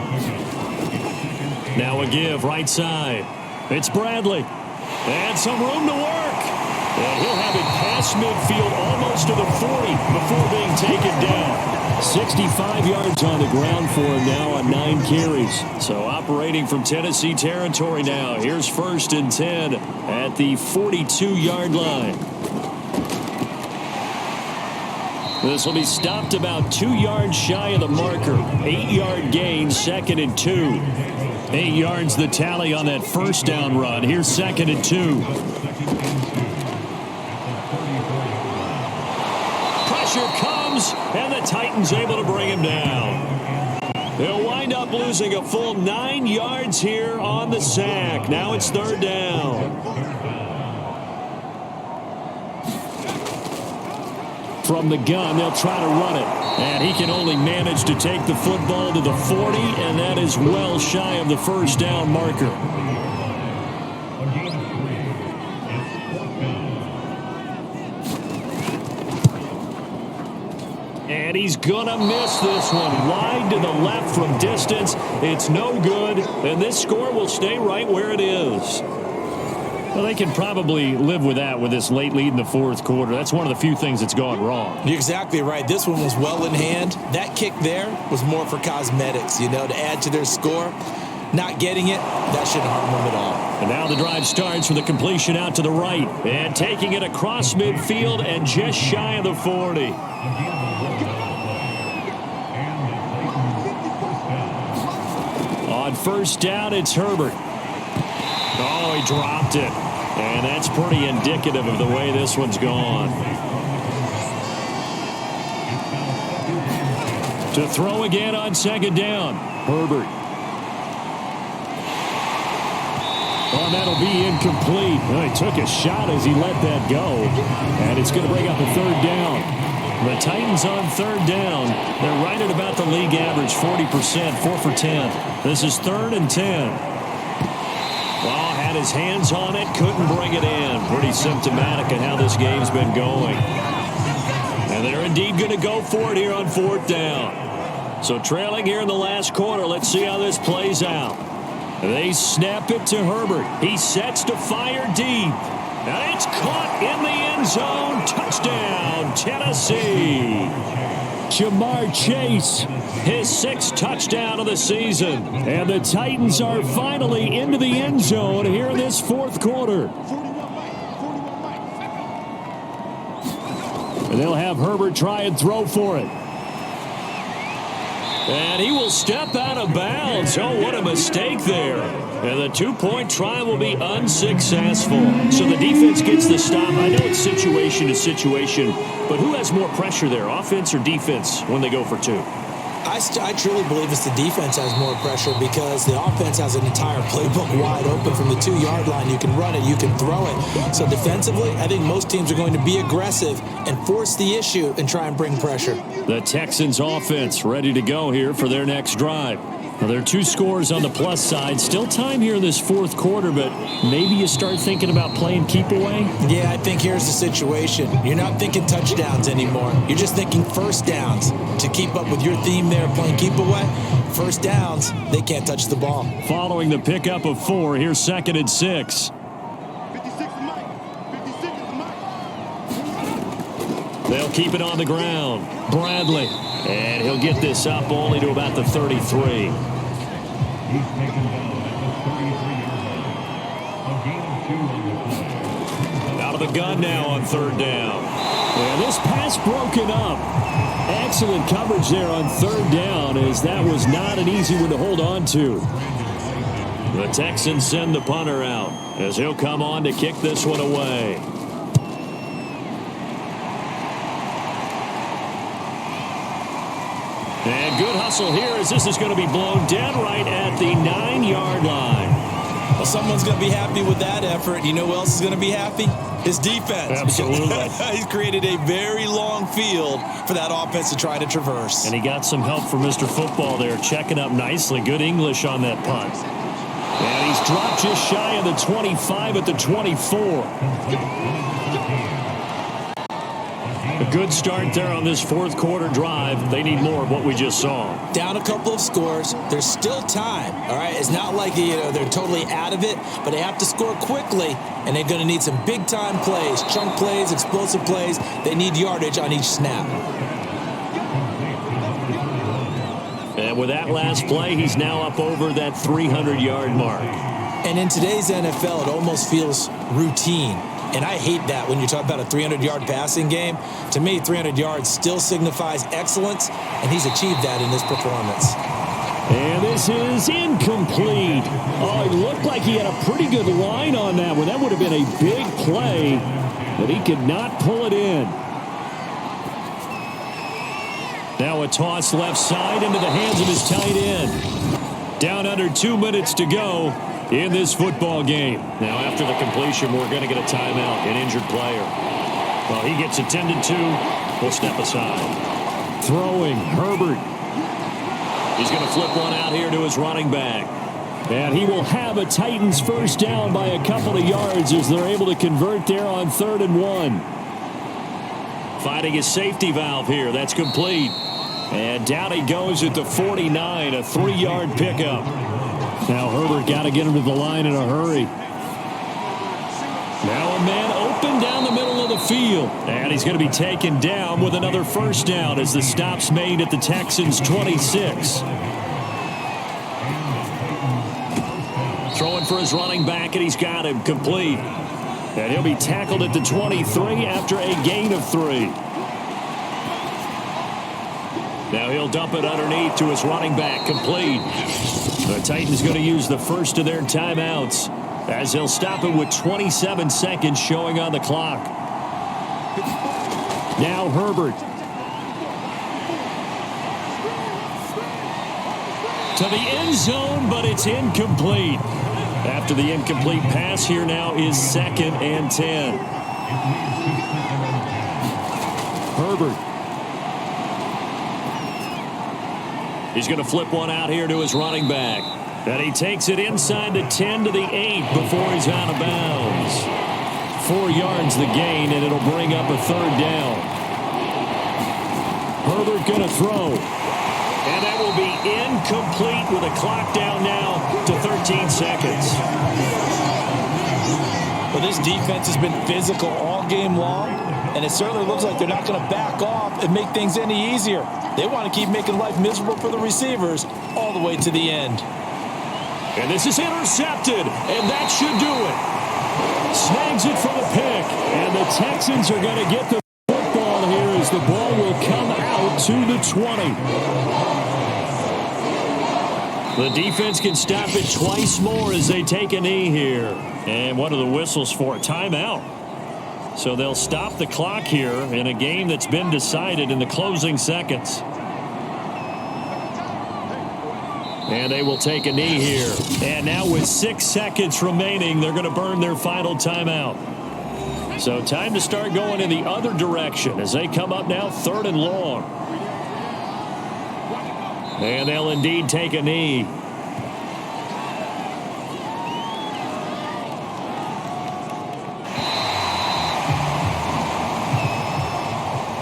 Now a give, right side. It's Bradley. And some room to work. And he'll have it past midfield almost to the 40 before being taken down. 65 yards on the ground for him now on 9 carries. So operating from Tennessee territory now. Here's 1st and 10 at the 42-yard line. This will be stopped about 2 yards shy of the marker. 8-yard gain, 2nd and 2. 8 yards the tally on that 1st down run. Here's 2nd and 2. Pressure comes, and the Titans able to bring him down. They'll wind up losing a full 9 yards here on the sack. Now it's 3rd down. From the gun, they'll try to run it. And he can only manage to take the football to the 40, and that is well shy of the 1st down marker. And he's going to miss this one. Wide to the left from distance. It's no good, and this score will stay right where it is. Well, they can probably live with that with this late lead in the fourth quarter. That's one of the few things that's gone wrong. You're exactly right. This one was well in hand. That kick there was more for cosmetics, to add to their score. Not getting it, that shouldn't harm them at all. And now the drive starts with a completion out to the right. And taking it across midfield and just shy of the 40. On first down, it's Herbert. Oh, he dropped it. And that's pretty indicative of the way this one's gone. To throw again on second down, Herbert. Oh, that'll be incomplete. Well, he took a shot as he let that go. And it's going to bring up a third down. The Titans on third down. They're right at about the league average, 40%, 4 for 10. This is 3rd and 10. Well, had his hands on it, couldn't bring it in. Pretty symptomatic of how this game's been going. And they're indeed going to go for it here on 4th down. So trailing here in the last quarter, let's see how this plays out. They snap it to Herbert. He sets to fire deep. And it's caught in the end zone. Touchdown, Tennessee. Jamar Chase, his 6th touchdown of the season. And the Titans are finally into the end zone here in this 4th quarter. And they'll have Herbert try and throw for it. And he will step out of bounds. Oh, what a mistake there. And the 2-point try will be unsuccessful. So the defense gets the stop. I know it's situation to situation, but who has more pressure there, offense or defense, when they go for 2? I truly believe it's the defense has more pressure because the offense has an entire playbook wide open from the 2-yard line. You can run it, you can throw it. So defensively, I think most teams are going to be aggressive and force the issue and try and bring pressure. The Texans offense ready to go here for their next drive. Well, there are 2 scores on the plus side. Still time here in this 4th quarter, but maybe you start thinking about playing keep away? Yeah, I think here's the situation. You're not thinking touchdowns anymore. You're just thinking first downs. To keep up with your theme there, playing keep away, first downs, they can't touch the ball. Following the pickup of 4, here's 2nd and 6. They'll keep it on the ground. Bradley. And he'll get this up only to about the 33. Out of the gun now on 3rd down. And this pass broken up. Excellent coverage there on 3rd down, as that was not an easy one to hold on to. The Texans send the punter out as he'll come on to kick this one away. And good hustle here as this is going to be blown dead right at the 9-yard line. Well, someone's going to be happy with that effort. You know who else is going to be happy? His defense. Absolutely. He's created a very long field for that offense to try to traverse. And he got some help from Mr. Football there, checking up nicely. Good English on that punt. And he's dropped just shy of the 25 at the 24. A good start there on this 4th quarter drive. They need more of what we just saw. Down a couple of scores. There's still time. All right, it's not like they're totally out of it, but they have to score quickly, and they're going to need some big-time plays, chunk plays, explosive plays. They need yardage on each snap. And with that last play, he's now up over that 300-yard mark. And in today's NFL, it almost feels routine. And I hate that when you talk about a 300-yard passing game. To me, 300 yards still signifies excellence, and he's achieved that in this performance. And this is incomplete. Oh, it looked like he had a pretty good line on that one. That would have been a big play, but he could not pull it in. Now a toss left side into the hands of his tight end. Down under 2 minutes to go in this football game. Now, after the completion, we're going to get a timeout, an injured player. Well, he gets attended to. We'll step aside. Throwing, Herbert. He's going to flip one out here to his running back. And he will have a Titans first down by a couple of yards as they're able to convert there on 3rd and 1. Finding his safety valve here. That's complete. And down he goes at the 49, a 3-yard pickup. Now Herbert got to get him to the line in a hurry. Now a man open down the middle of the field. And he's going to be taken down with another first down as the stop's made at the Texans' 26. Throwing for his running back, and he's got him complete. And he'll be tackled at the 23 after a gain of 3. Now he'll dump it underneath to his running back, complete. The Titans going to use the first of their timeouts as they'll stop it with 27 seconds showing on the clock. Now Herbert. To the end zone, but it's incomplete. After the incomplete pass, here now is 2nd and 10. Herbert. He's going to flip one out here to his running back. And he takes it inside the 10 to the 8 before he's out of bounds. 4 yards the gain, and it'll bring up a 3rd down. Herbert going to throw. And that will be incomplete with a clock down now to 13 seconds. Well, this defense has been physical all game long, and it certainly looks like they're not going to back off and make things any easier. They want to keep making life miserable for the receivers all the way to the end. And this is intercepted, and that should do it. Snags it for the pick, and the Texans are going to get the football here as the ball will come out to the 20. The defense can stop it twice more as they take a knee here. And what are the whistles for? Timeout. So they'll stop the clock here in a game that's been decided in the closing seconds. And they will take a knee here. And now with 6 seconds remaining, they're going to burn their final timeout. So time to start going in the other direction as they come up now 3rd and long. And they'll indeed take a knee.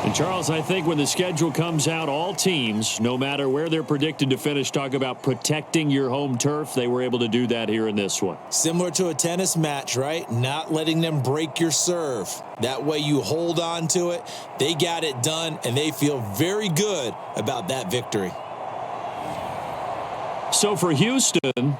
And Charles, I think when the schedule comes out, all teams, no matter where they're predicted to finish, talk about protecting your home turf. They were able to do that here in this one. Similar to a tennis match, right? Not letting them break your serve. That way you hold on to it. They got it done, and they feel very good about that victory. So for Houston,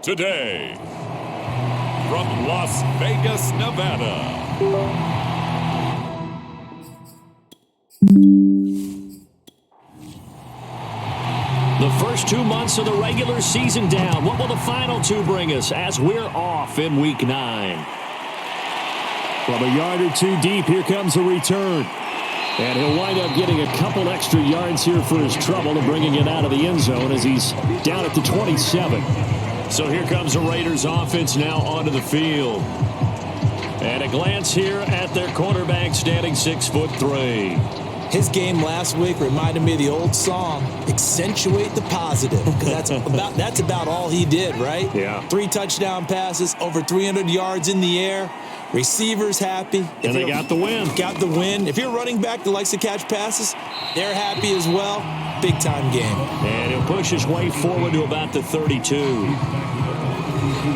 today, from Las Vegas, Nevada, the first 2 months of the regular season down. What will the final 2 bring us as we're off in Week 9? From a yard or 2 deep, here comes a return. And he'll wind up getting a couple extra yards here for his trouble and bringing it out of the end zone as he's down at the 27. So here comes the Raiders offense now onto the field. And a glance here at their quarterback standing 6'3". His game last week reminded me of the old song, Accentuate the Positive, because that's about all he did, right? Yeah. 3 touchdown passes, over 300 yards in the air, receivers happy. And they got the win. Got the win. If you're a running back that likes to catch passes, they're happy as well. Big-time game. And he'll push his way forward to about the 32.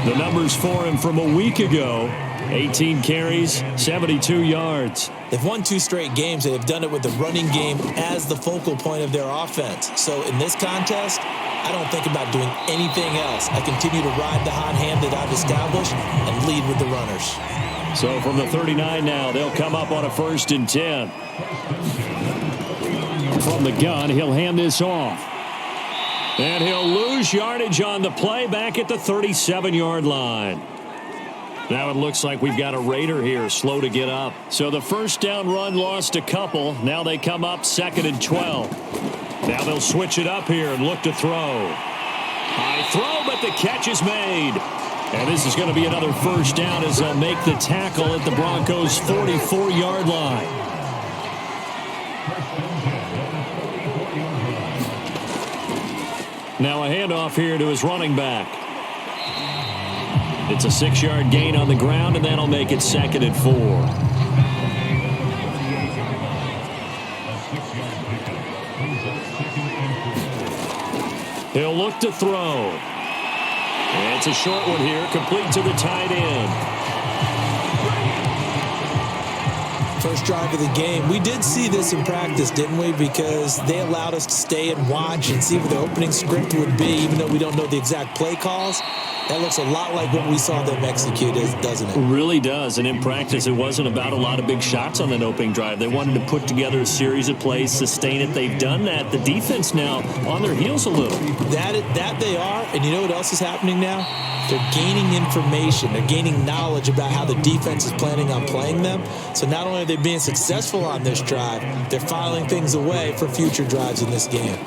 The numbers for him from a week ago, 18 carries, 72 yards. They've won 2 straight games, and they've done it with the running game as the focal point of their offense. So in this contest, I don't think about doing anything else. I continue to ride the hot hand that I've established and lead with the runners. So from the 39 now, they'll come up on a 1st and 10. From the gun, he'll hand this off. And he'll lose yardage on the play back at the 37-yard line. Now it looks like we've got a Raider here, slow to get up. So the first down run lost a couple. Now they come up 2nd and 12. Now they'll switch it up here and look to throw. High throw, but the catch is made. And this is going to be another first down as they'll make the tackle at the Broncos' 44-yard line. Now a handoff here to his running back. It's a 6-yard gain on the ground, and that'll make it 2nd and 4. He'll look to throw. And it's a short one here, complete to the tight end. First drive of the game. We did see this in practice, didn't we? Because they allowed us to stay and watch and see what the opening script would be, even though we don't know the exact play calls. That looks a lot like what we saw them execute, doesn't it? It really does. And in practice, it wasn't about a lot of big shots on that opening drive. They wanted to put together a series of plays, sustain it. They've done that. The defense now on their heels a little. That they are. And you know what else is happening now? They're gaining information. They're gaining knowledge about how the defense is planning on playing them. So not only are they being successful on this drive, they're filing things away for future drives in this game.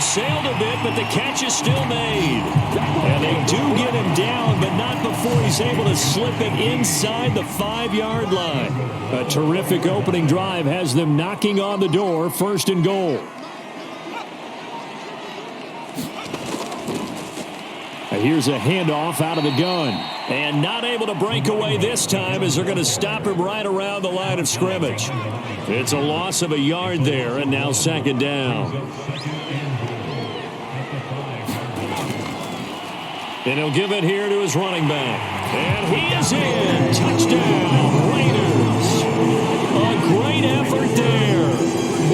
Sailed a bit, but the catch is still made. And they do get him down, but not before he's able to slip it inside the 5-yard line. A terrific opening drive has them knocking on the door, 1st and goal. Here's a handoff out of the gun. And not able to break away this time as they're going to stop him right around the line of scrimmage. It's a loss of a yard there, and now 2nd down. And he'll give it here to his running back. And he is in. Touchdown, Raiders. A great effort there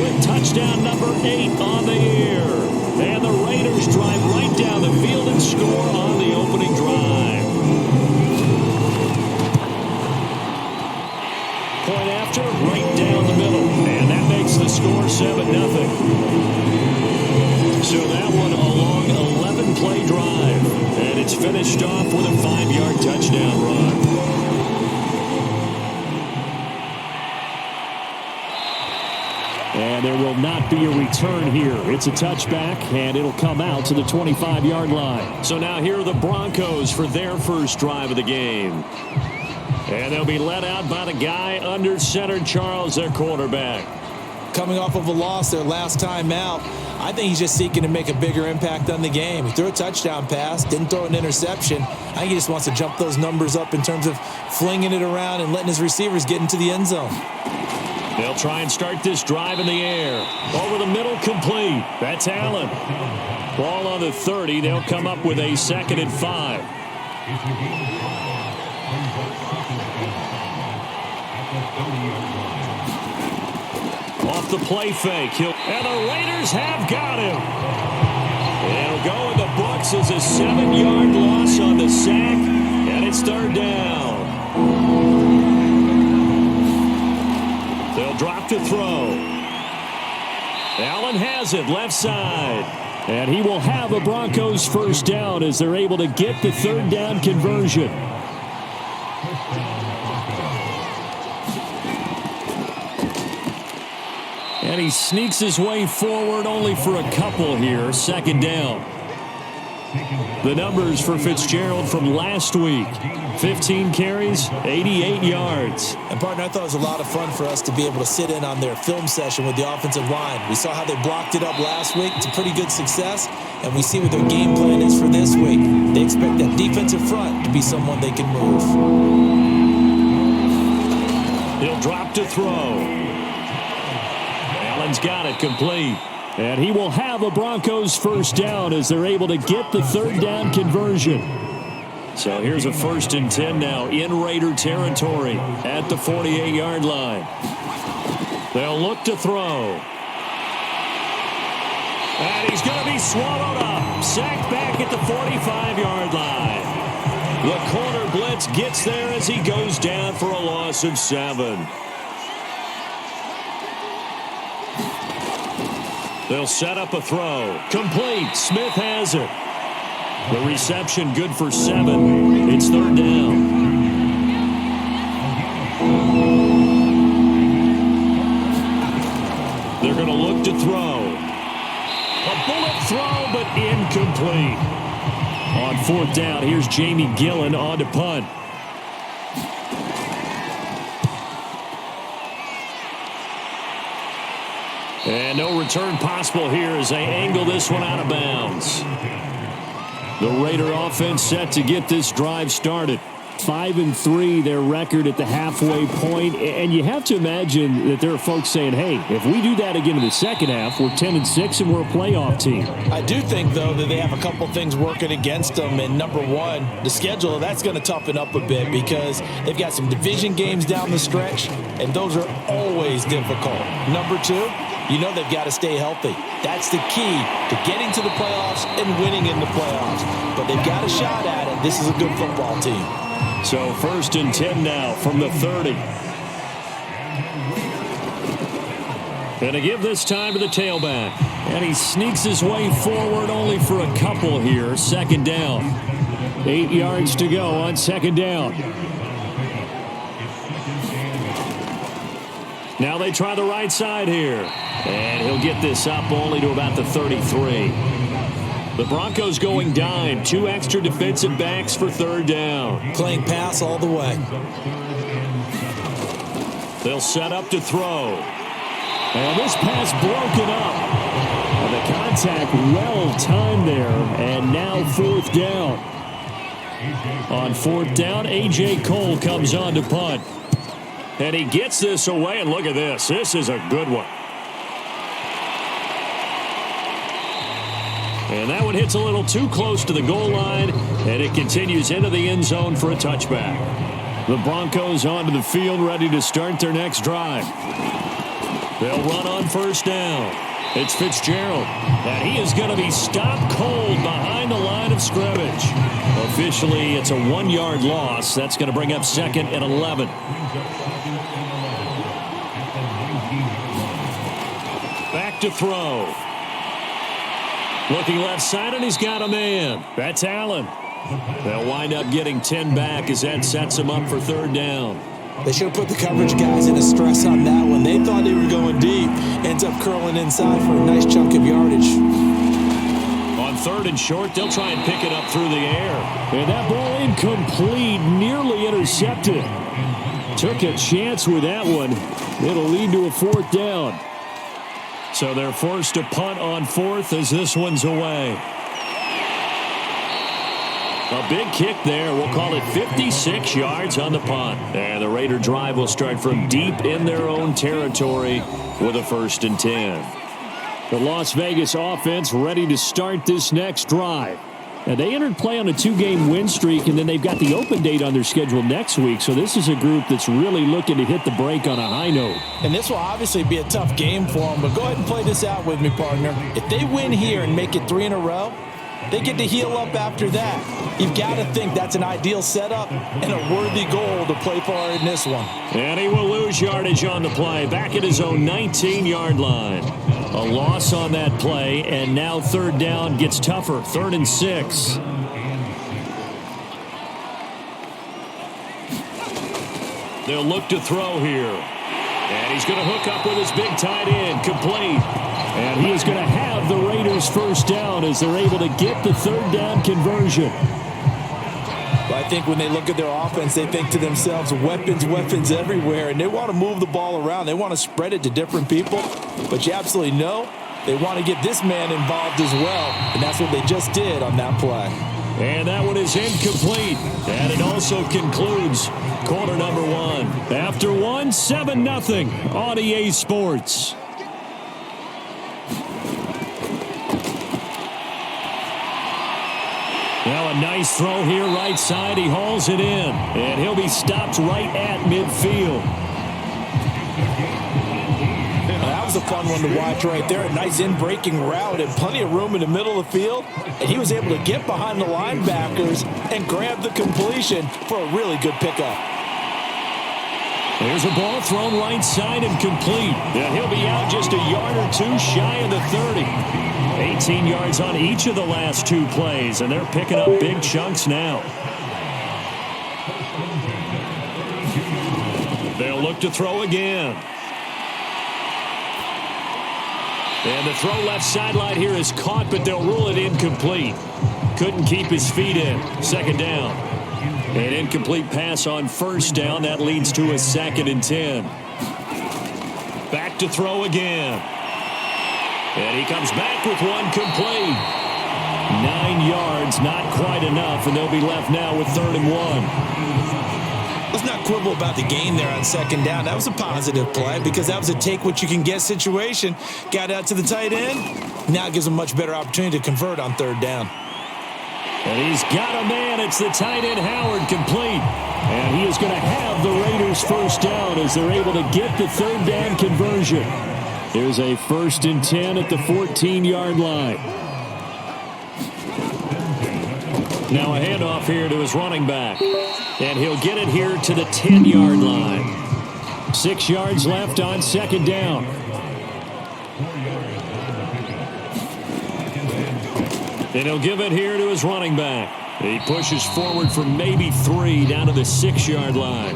with touchdown number 8 on the year. And the Raiders drive right down the field and score on the opening drive. Point after, right down the middle. And that makes the score 7-0. So that one a long 11-play drive. And it's finished off with a 5-yard touchdown run. And there will not be a return here. It's a touchback, and it'll come out to the 25-yard line. So now here are the Broncos for their first drive of the game. And they'll be led out by the guy under center, Charles, their quarterback. Coming off of a loss their last time out, I think he's just seeking to make a bigger impact on the game. He threw a touchdown pass, didn't throw an interception. I think he just wants to jump those numbers up in terms of flinging it around and letting his receivers get into the end zone. They'll try and start this drive in the air. Over the middle, complete. That's Allen. Ball on the 30. They'll come up with a 2nd and 5. Off the play fake. And the Raiders have got him. And it'll go in the books as a 7-yard loss on the sack. And it's 3rd down. They'll drop to throw. Allen has it left side. And he will have a Broncos first down as they're able to get the 3rd down conversion. And he sneaks his way forward only for a couple here. 2nd down. The numbers for Fitzgerald from last week. 15 carries, 88 yards. And, partner, I thought it was a lot of fun for us to be able to sit in on their film session with the offensive line. We saw how they blocked it up last week. It's a pretty good success. And we see what their game plan is for this week. They expect that defensive front to be someone they can move. He'll drop to throw. Allen's got it complete. And he will have a Broncos first down as they're able to get the third down conversion. So here's a 1st and 10 now in Raider territory at the 48-yard line. They'll look to throw. And he's going to be swallowed up. Sacked back at the 45-yard line. The corner blitz gets there as he goes down for a loss of 7. They'll set up a throw. Complete. Smith has it. The reception good for 7. It's 3rd down. They're going to look to throw. A bullet throw, but incomplete. On 4th down, here's Jamie Gillen on to punt. And no return possible here as they angle this one out of bounds. The Raider offense set to get this drive started. 5-3, their record at the halfway point. And you have to imagine that there are folks saying, hey, if we do that again in the second half, we're 10-6 and we're a playoff team. I do think, though, that they have a couple things working against them. And number one, the schedule, that's going to toughen up a bit because they've got some division games down the stretch, and those are always difficult. Number two, you know they've got to stay healthy. That's the key to getting to the playoffs and winning in the playoffs. But they've got a shot at it. This is a good football team. So 1st and 10 now from the 30. Going to give this time to the tailback. And he sneaks his way forward only for a couple here. 2nd down. 8 yards to go on 2nd down. Now they try the right side here. And he'll get this up only to about the 33. The Broncos going dime. 2 extra defensive backs for 3rd down. Playing pass all the way. They'll set up to throw. And this pass broken up. And the contact well timed there. And now 4th down. On 4th down, A.J. Cole comes on to punt. And he gets this away. And look at this. This is a good one. And that one hits a little too close to the goal line, and it continues into the end zone for a touchback. The Broncos onto the field, ready to start their next drive. They'll run on 1st down. It's Fitzgerald, and he is going to be stopped cold behind the line of scrimmage. Officially, it's a 1-yard loss. That's going to bring up 2nd and 11. Back to throw. Looking left side, and he's got a man. That's Allen. They'll wind up getting 10 back as that sets him up for 3rd down. They should have put the coverage guys in a stress on that one. They thought they were going deep. Ends up curling inside for a nice chunk of yardage. On 3rd and short, they'll try and pick it up through the air. And that ball incomplete, nearly intercepted. Took a chance with that one. It'll lead to a 4th down. So they're forced to punt on 4th as this one's away. A big kick there. We'll call it 56 yards on the punt. And the Raider drive will start from deep in their own territory with a 1st and 10. The Las Vegas offense ready to start this next drive. And they entered play on a 2-game win streak, and then they've got the open date on their schedule next week. So this is a group that's really looking to hit the break on a high note. And this will obviously be a tough game for them, but go ahead and play this out with me, partner. If they win here and make it 3 in a row, they get to heal up after that. You've got to think that's an ideal setup and a worthy goal to play for in this one. And he will lose yardage on the play, back at his own 19-yard line. A loss on that play, and now 3rd down gets tougher. 3rd and 6. They'll look to throw here. And he's going to hook up with his big tight end, complete. And he is going to have the Raiders' first down as they're able to get the 3rd down conversion. Well, I think when they look at their offense, they think to themselves, weapons everywhere, and they want to move the ball around. They want to spread it to different people, but you absolutely know they want to get this man involved as well, and that's what they just did on that play. And that one is incomplete, and it also concludes quarter number 1. After 1, 7-0 on EA Sports. Now a nice throw here right side. He hauls it in, and he'll be stopped right at midfield. That was a fun one to watch right there. A nice in-breaking route and plenty of room in the middle of the field. And he was able to get behind the linebackers and grab the completion for a really good pickup. There's a ball thrown right side and complete. And he'll be out just a yard or two shy of the 30. 18 yards on each of the last two plays, and they're picking up big chunks now. They'll look to throw again. And the throw left sideline here is caught, but they'll rule it incomplete. Couldn't keep his feet in. Second down. An incomplete pass on first down. That leads to a 2nd and 10. Back to throw again. And he comes back with one complete. 9 yards, not quite enough, and they'll be left now with 3rd and 1. Let's not quibble about the gain there on 2nd down. That was a positive play because that was a take-what-you-can-get situation. Got out to the tight end. Now it gives him a much better opportunity to convert on 3rd down. And he's got a man. It's the tight end, Howard, complete. And he is going to have the Raiders first down as they're able to get the 3rd down conversion. There's a 1st and 10 at the 14-yard line. Now a handoff here to his running back. And he'll get it here to the 10-yard line. 6 yards left on 2nd down. And he'll give it here to his running back. He pushes forward for maybe 3 down to the 6-yard line.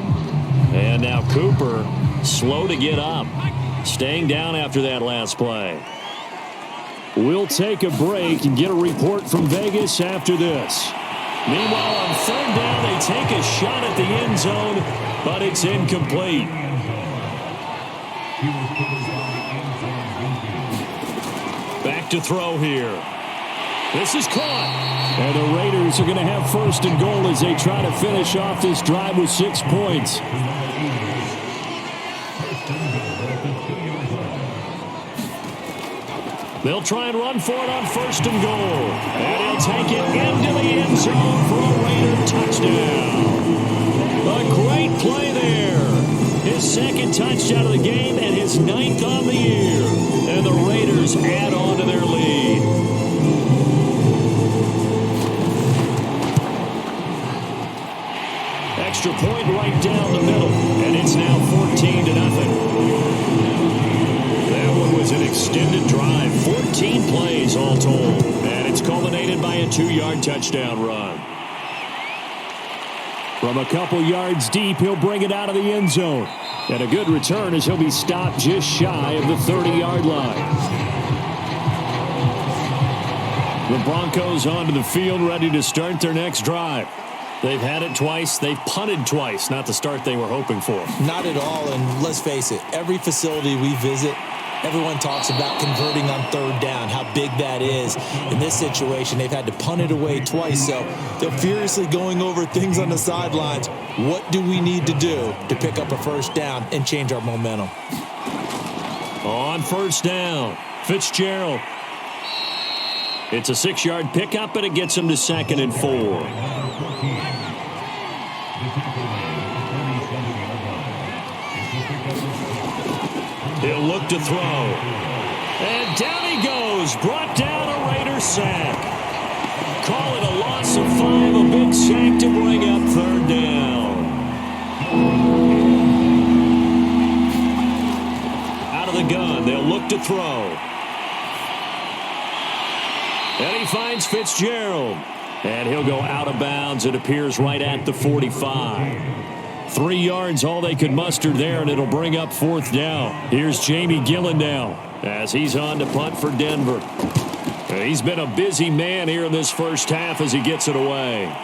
And now Cooper slow to get up. Staying down after that last play. We'll take a break and get a report from Vegas after this. Meanwhile, on 3rd down, they take a shot at the end zone, but it's incomplete. Back to throw here. This is caught. And the Raiders are going to have 1st and goal as they try to finish off this drive with 6 points. They'll try and run for it on 1st and goal. And he'll take it into the end zone for a Raider touchdown. A great play there. His 2nd touchdown of the game and his 9th on the year. And the Raiders add on to their lead. Extra point right down the middle. And it's now 14-0. That one was an extended drive. 14 plays all told. And it's culminated by a 2-yard touchdown run. From a couple yards deep, he'll bring it out of the end zone. And a good return as he'll be stopped just shy of the 30-yard line. The Broncos onto the field, ready to start their next drive. They've had it twice. They've punted twice. Not the start they were hoping for. Not at all, and let's face it, every facility we visit, everyone talks about converting on 3rd down, how big that is. In this situation, they've had to punt it away twice, so they're furiously going over things on the sidelines. What do we need to do to pick up a 1st down and change our momentum? On 1st down, Fitzgerald. It's a 6-yard pickup, and it gets him to 2nd and 4. He'll look to throw. And down he goes. Brought down a Raider sack. Call it a loss of 5. A big sack to bring up 3rd down. Out of the gun. They'll look to throw. And he finds Fitzgerald. And he'll go out of bounds. It appears right at the 45. 3 yards, all they could muster there, and it'll bring up 4th down. Here's Jamie Gillen now as he's on to punt for Denver. He's been a busy man here in this first half as he gets it away.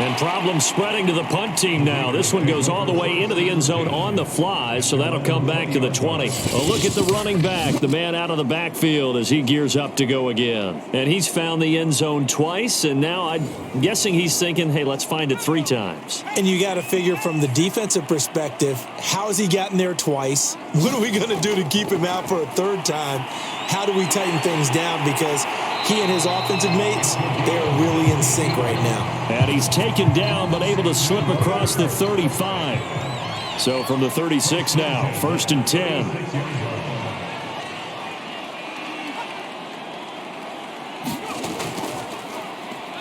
And problems spreading to the punt team now. This one goes all the way into the end zone on the fly, so that'll come back to the 20. A look at the running back, the man out of the backfield as he gears up to go again. And he's found the end zone twice, and now I'm guessing he's thinking, hey, let's find it 3 times. And you got to figure from the defensive perspective, how has he gotten there twice? What are we going to do to keep him out for a 3rd time? How do we tighten things down? Because He and his offensive mates, they're really in sync right now. And he's taken down but able to slip across the 35. So from the 36 now, 1st and 10.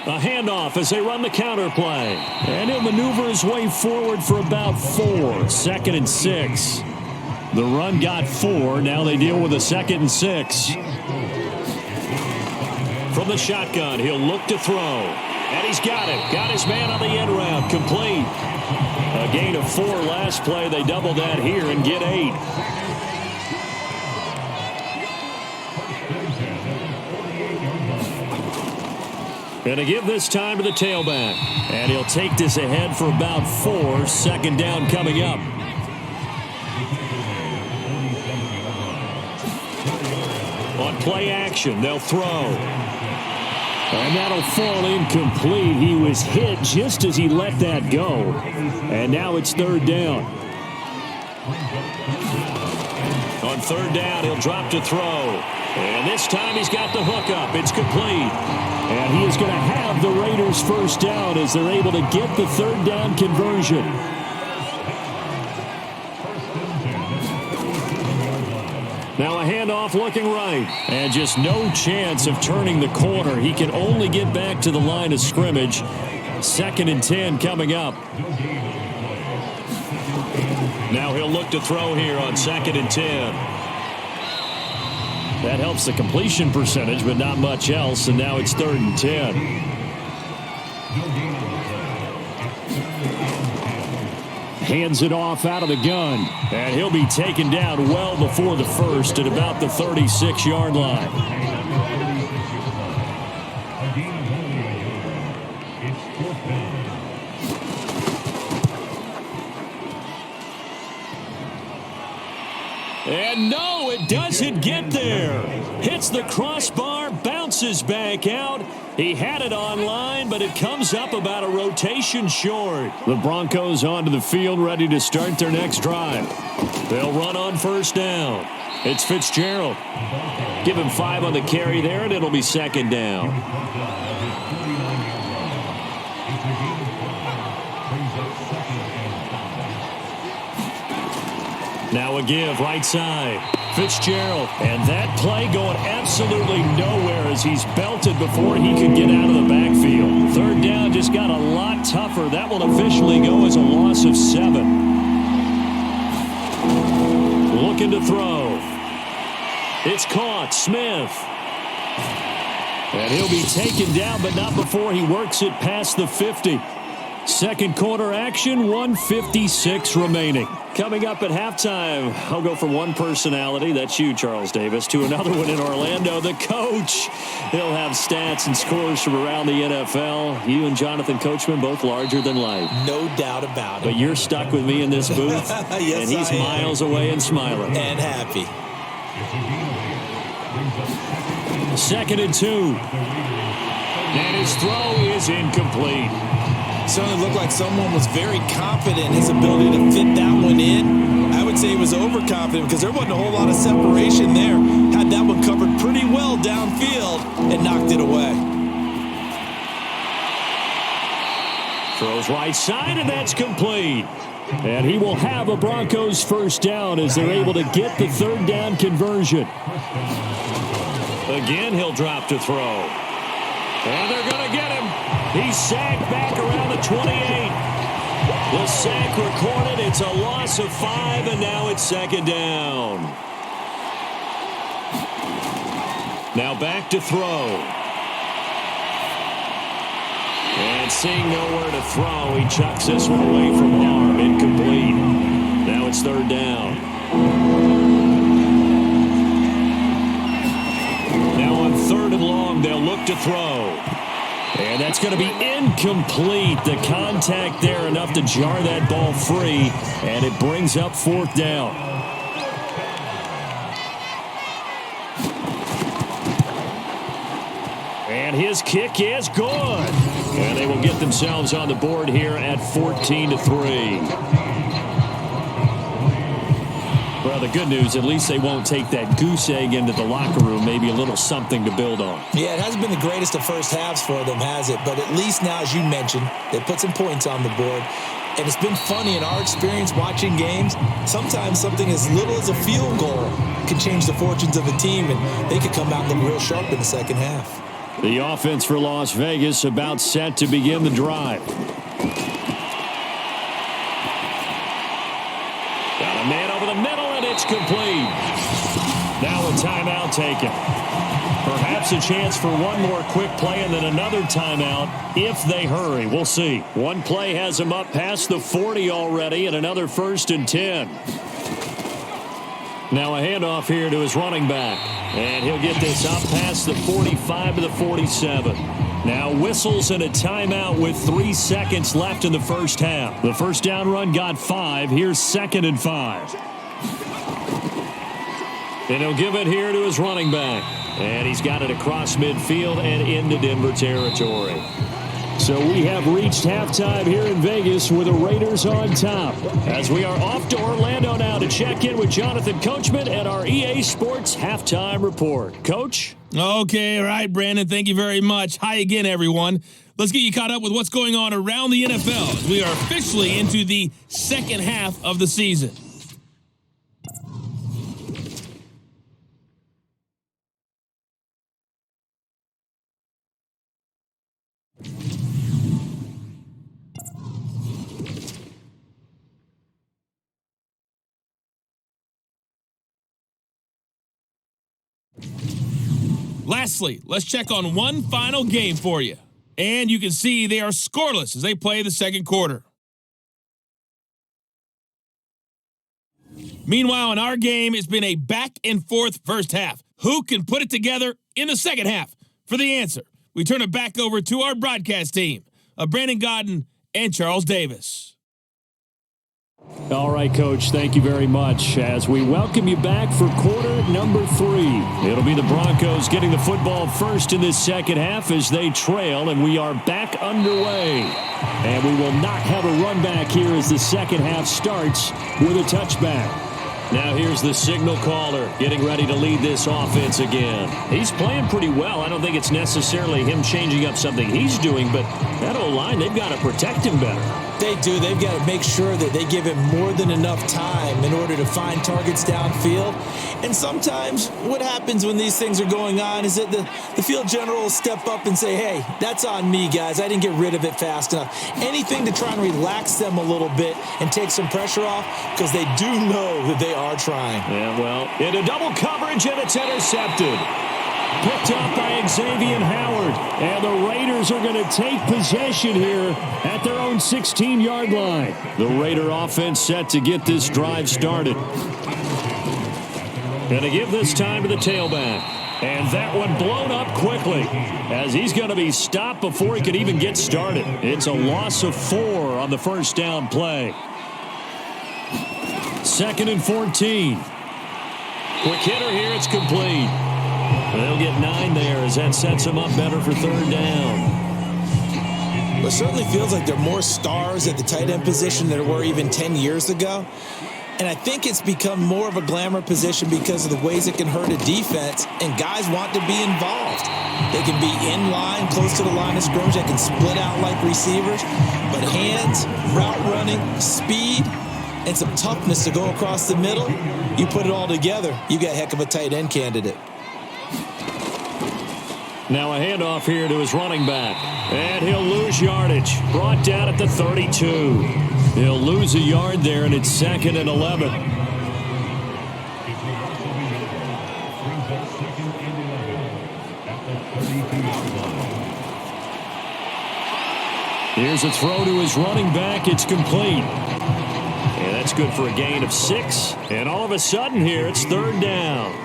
A handoff as they run the counter play. And he'll maneuver his way forward for about 4. 2nd and 6. The run got 4. Now they deal with a 2nd and 6. From the shotgun, he'll look to throw. And he's got it. Got his man on the end route. Complete. A gain of 4 last play. They double that here and get 8. Going to give this time to the tailback. And he'll take this ahead for about 4. 2nd down coming up. On play action, they'll throw. And that'll fall incomplete. He was hit just as he let that go. And now it's 3rd down. On 3rd down, he'll drop to throw. And this time he's got the hook up. It's complete. And he is going to have the Raiders' 1st down as they're able to get the 3rd down conversion. Now a handoff looking right. And just no chance of turning the corner. He can only get back to the line of scrimmage. 2nd and 10 coming up. Now he'll look to throw here on 2nd and 10. That helps the completion percentage, but not much else. And now it's 3rd and 10. Hands it off out of the gun. And he'll be taken down well before the 1st at about the 36-yard line. And no, it doesn't get there. Hits the crossbar, bounces back out. He had it online, but it comes up about a rotation short. The Broncos onto the field, ready to start their next drive. They'll run on 1st down. It's Fitzgerald. Give him 5 on the carry there, and it'll be 2nd down. Now a give, right side. Fitzgerald. And that play going absolutely nowhere as he's belted before he could get out of the backfield. 3rd down just got a lot tougher. That will officially go as a loss of 7. Looking to throw. It's caught. Smith. And he'll be taken down, but not before he works it past the 50. 2nd quarter action, 1:56 remaining. Coming up at halftime, I'll go from one personality, that's you, Charles Davis, to another one in Orlando, the coach. He'll have stats and scores from around the NFL. You and Jonathan Coachman, both larger than life. No doubt about it. But you're stuck with me in this booth, yes, and he's miles away and smiling. And happy. 2nd and 2. And his throw is incomplete. Certainly looked like someone was very confident in his ability to fit that one in. I would say he was overconfident because there wasn't a whole lot of separation there. Had that one covered pretty well downfield and knocked it away. Throws right side, and that's complete. And he will have a Broncos 1st down as they're able to get the 3rd down conversion. Again, he'll drop to throw. And they're going to get him. He's sacked back around the 28. The sack recorded. It's a loss of 5, and now it's 2nd down. Now back to throw. And seeing nowhere to throw, he chucks this one away from harm. Incomplete. Now it's 3rd down. Now on 3rd and long, they'll look to throw. And that's going to be incomplete. The contact there enough to jar that ball free. And it brings up 4th down. And his kick is good. And they will get themselves on the board here at 14-3. Well, the good news, at least they won't take that goose egg into the locker room, maybe a little something to build on. Yeah, it hasn't been the greatest of first halves for them, has it? But at least now, as you mentioned, they put some points on the board. And it's been funny in our experience watching games. Sometimes something as little as a field goal can change the fortunes of a team, and they could come out and look real sharp in the second half. The offense for Las Vegas about set to begin the drive. Got a man over the middle, and it's complete. Now a timeout taken. Perhaps a chance for one more quick play and then another timeout if they hurry. We'll see. One play has him up past the 40 already, and another 1st and 10. Now a handoff here to his running back. And he'll get this up past the 45 to the 47. Now whistles and a timeout with 3 seconds left in the first half. The first down run got 5. Here's 2nd and 5. And he'll give it here to his running back. And he's got it across midfield and into Denver territory. So we have reached halftime here in Vegas with the Raiders on top. As we are off to Orlando now to check in with Jonathan Coachman at our EA Sports Halftime Report. Coach? Okay, all right, Brandon. Thank you very much. Hi again, everyone. Let's get you caught up with what's going on around the NFL as we are officially into the second half of the season. Lastly, let's check on one final game for you. And you can see they are scoreless as they play the second quarter. Meanwhile, in our game, it's been a back-and-forth first half. Who can put it together in the second half? For the answer, we turn it back over to our broadcast team of Brandon Godden and Charles Davis. All right, Coach, thank you very much. As we welcome you back for quarter number 3. It'll be the Broncos getting the football first in this second half as they trail, and we are back underway. And we will not have a run back here as the second half starts with a touchback. Now here's the signal caller getting ready to lead this offense again. He's playing pretty well. I don't think it's necessarily him changing up something he's doing, but that O-line, they've got to protect him better. They do. They've got to make sure that they give him more than enough time in order to find targets downfield. And sometimes what happens when these things are going on is that the field general will step up and say, hey, that's on me, guys. I didn't get rid of it fast enough. Anything to try and relax them a little bit and take some pressure off because they do know that they are trying. Yeah, well, into double coverage, and it's intercepted. Picked up by Xavier Howard, and the Raiders are going to take possession here at their own 16-yard line. The Raider offense set to get this drive started. Going to give this time to the tailback. And that one blown up quickly as he's going to be stopped before he could even get started. It's a loss of 4 on the first down play. 2nd and 14. Quick hitter here, it's complete. They'll get 9 there as that sets them up better for third down. It certainly feels like there are more stars at the tight end position than there were even 10 years ago. And I think it's become more of a glamour position because of the ways it can hurt a defense, and guys want to be involved. They can be in line, close to the line of scrimmage. They can split out like receivers. But hands, route running, speed, and some toughness to go across the middle, you put it all together, you got a heck of a tight end candidate. Now a handoff here to his running back. And he'll lose yardage. Brought down at the 32. He'll lose a yard there, and it's 2nd and 11. Here's a throw to his running back. It's complete. And that's good for a gain of 6. And all of a sudden here, it's third down.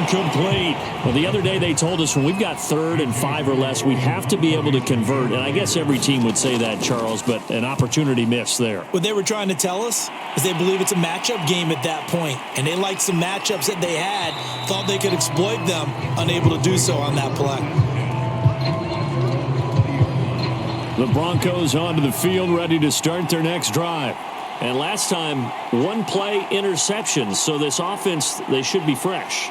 Complete. Well, the other day they told us when we've got 3rd and 5 or less, we have to be able to convert. And I guess every team would say that, Charles, but an opportunity missed there. What they were trying to tell us is they believe it's a matchup game at that point, and they liked some matchups that they had, thought they could exploit them, unable to do so on that play. The Broncos onto the field, ready to start their next drive. And last time, one-play interceptions. So this offense, they should be fresh.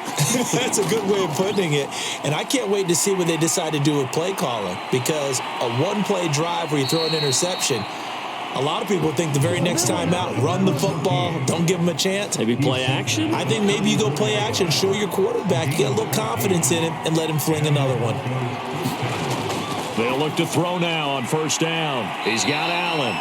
That's a good way of putting it. And I can't wait to see what they decide to do with play calling, because a one-play drive where you throw an interception, a lot of people think the very next time out, run the football, don't give them a chance. Maybe play action? I think maybe you go play action, show your quarterback, get a little confidence in him, and let him fling another one. They'll look to throw now on first down. He's got Allen.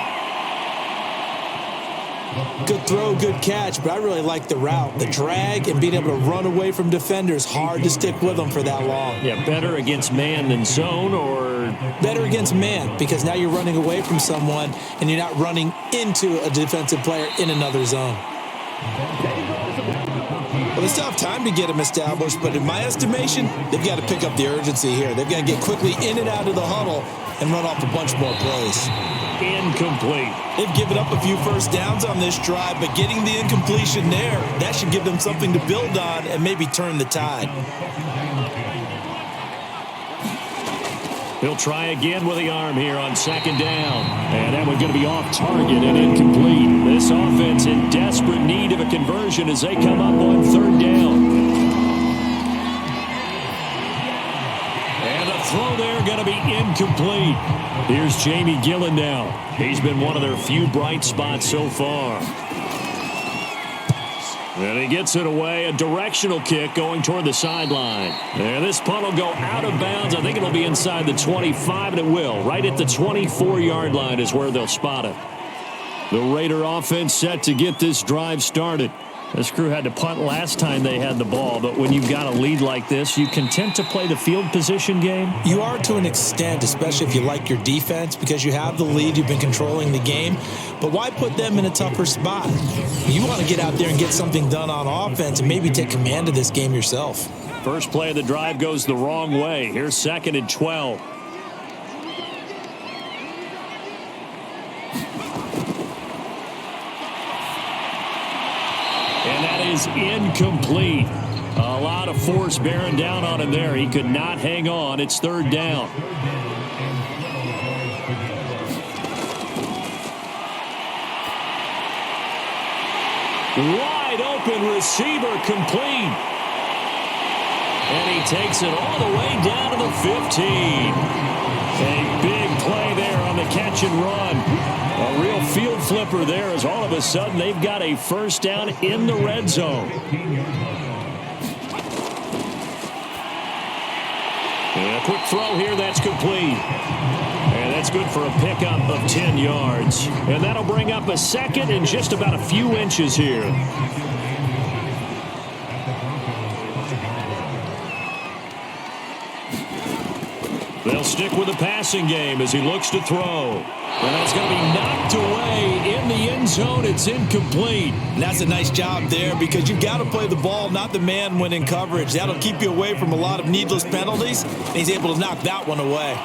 Good throw, good catch, but I really like the route. The drag and being able to run away from defenders, hard to stick with them for that long. Yeah, better against man than zone, or? Better against man, because now you're running away from someone and you're not running into a defensive player in another zone. Well, they still have time to get him established, but in my estimation, they've got to pick up the urgency here. They've got to get quickly in and out of the huddle and run off a bunch more plays. Incomplete. They've given up a few first downs on this drive, but getting the incompletion there, that should give them something to build on and maybe turn the tide. He'll try again with the arm here on second down. And that one's going to be off target and incomplete. This offense in desperate need of a conversion as they come up on third down. And the throw there going to be incomplete. Here's Jamie Gillen now. He's been one of their few bright spots so far. And he gets it away. A directional kick going toward the sideline. And this punt will go out of bounds. I think it'll be inside the 25, and it will. Right at the 24-yard line is where they'll spot it. The Raider offense set to get this drive started. This crew had to punt last time they had the ball, but when you've got a lead like this, you content to play the field position game? You are to an extent, especially if you like your defense, because you have the lead, you've been controlling the game. But why put them in a tougher spot? You want to get out there and get something done on offense and maybe take command of this game yourself. First play of the drive goes the wrong way. Here's 2nd and 12. And that is incomplete. A lot of force bearing down on him there. He could not hang on. It's third down. Wide open receiver complete. And he takes it all the way down to the 15. A big play there on the catch and run. A real field flipper there as all of a sudden they've got a first down in the red zone. And a quick throw here, that's complete. And that's good for a pickup of 10 yards. And that'll bring up a second and just about a few inches here. They'll stick with the passing game as he looks to throw. And that's going to be knocked away in the end zone. It's incomplete. And that's a nice job there, because you've got to play the ball, not the man when in coverage. That'll keep you away from a lot of needless penalties. And he's able to knock that one away.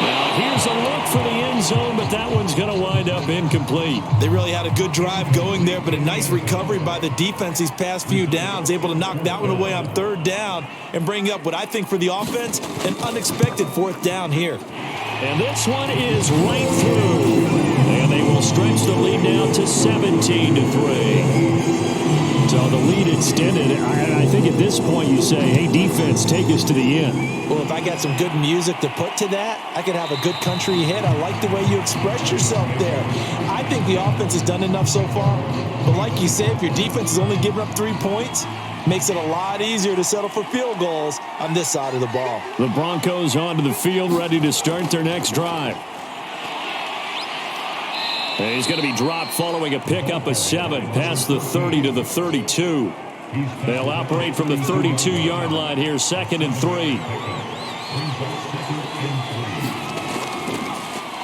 Now here's a look for the end zone, but that one's going to wind up incomplete. They really had a good drive going there, but a nice recovery by the defense these past few downs, able to knock that one away on third down and bring up what I think for the offense, an unexpected fourth down here. And this one is right through. And they will stretch the lead now to 17-3. So the lead extended. I think at this point you say, hey, defense, take us to the end. Well, if I got some good music to put to that, I could have a good country hit. I like the way you express yourself there. I think the offense has done enough so far. But like you say, if your defense is only giving up 3 points, makes it a lot easier to settle for field goals on this side of the ball. The Broncos onto the field, ready to start their next drive. And he's going to be dropped following a pickup of 7 past the 30 to the 32. They'll operate from the 32-yard line here, 2nd and 3.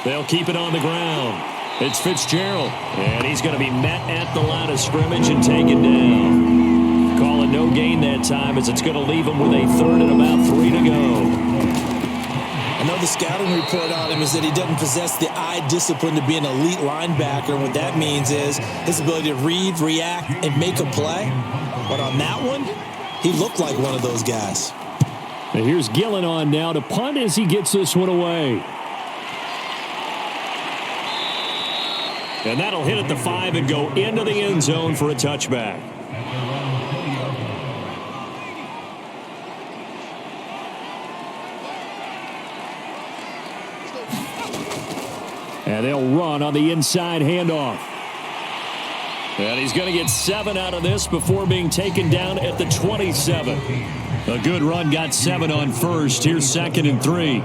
They'll keep it on the ground. It's Fitzgerald, and he's going to be met at the line of scrimmage and taken down. Calling no gain that time, as it's going to leave him with a 3rd and about 3 to go. I know the scouting report on him is that he doesn't possess the eye discipline to be an elite linebacker. What that means is his ability to read, react, and make a play. But on that one, he looked like one of those guys. And here's Gillen on now to punt as he gets this one away. And that'll hit at the 5 and go into the end zone for a touchback. And they'll run on the inside handoff. And he's going to get 7 out of this before being taken down at the 27. A good run got 7 on first. Here's 2nd and 3.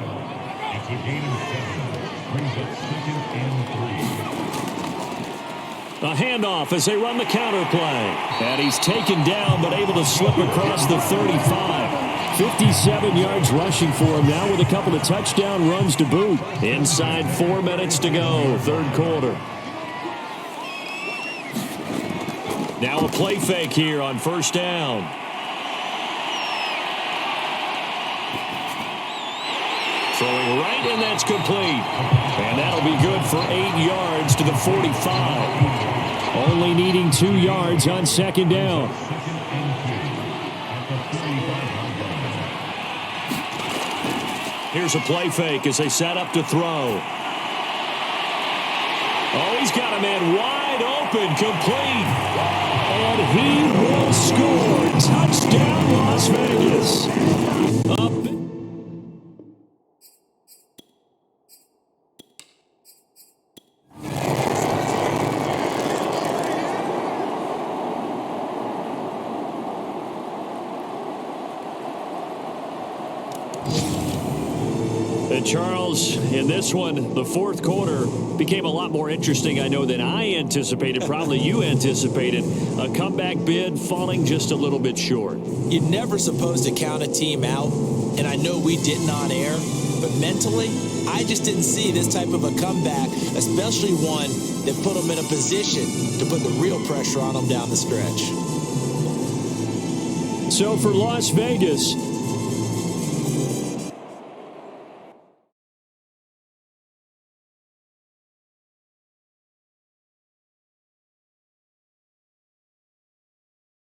A handoff as they run the counter play. And he's taken down but able to slip across the 35. 57 yards rushing for him now with a couple of touchdown runs to boot. Inside 4 minutes to go, third quarter. Now a play fake here on first down. Throwing right, and that's complete. And that'll be good for 8 yards to the 45. Only needing 2 yards on second down. Here's a play fake as they set up to throw. Oh, he's got a man wide open, complete. And he will score. Touchdown, Las Vegas. Up. And Charles, in this one, the fourth quarter became a lot more interesting, I know, than I anticipated. Probably you anticipated. A comeback bid falling just a little bit short. You're never supposed to count a team out, and I know we didn't on air, but mentally, I just didn't see this type of a comeback, especially one that put them in a position to put the real pressure on them down the stretch. So for Las Vegas,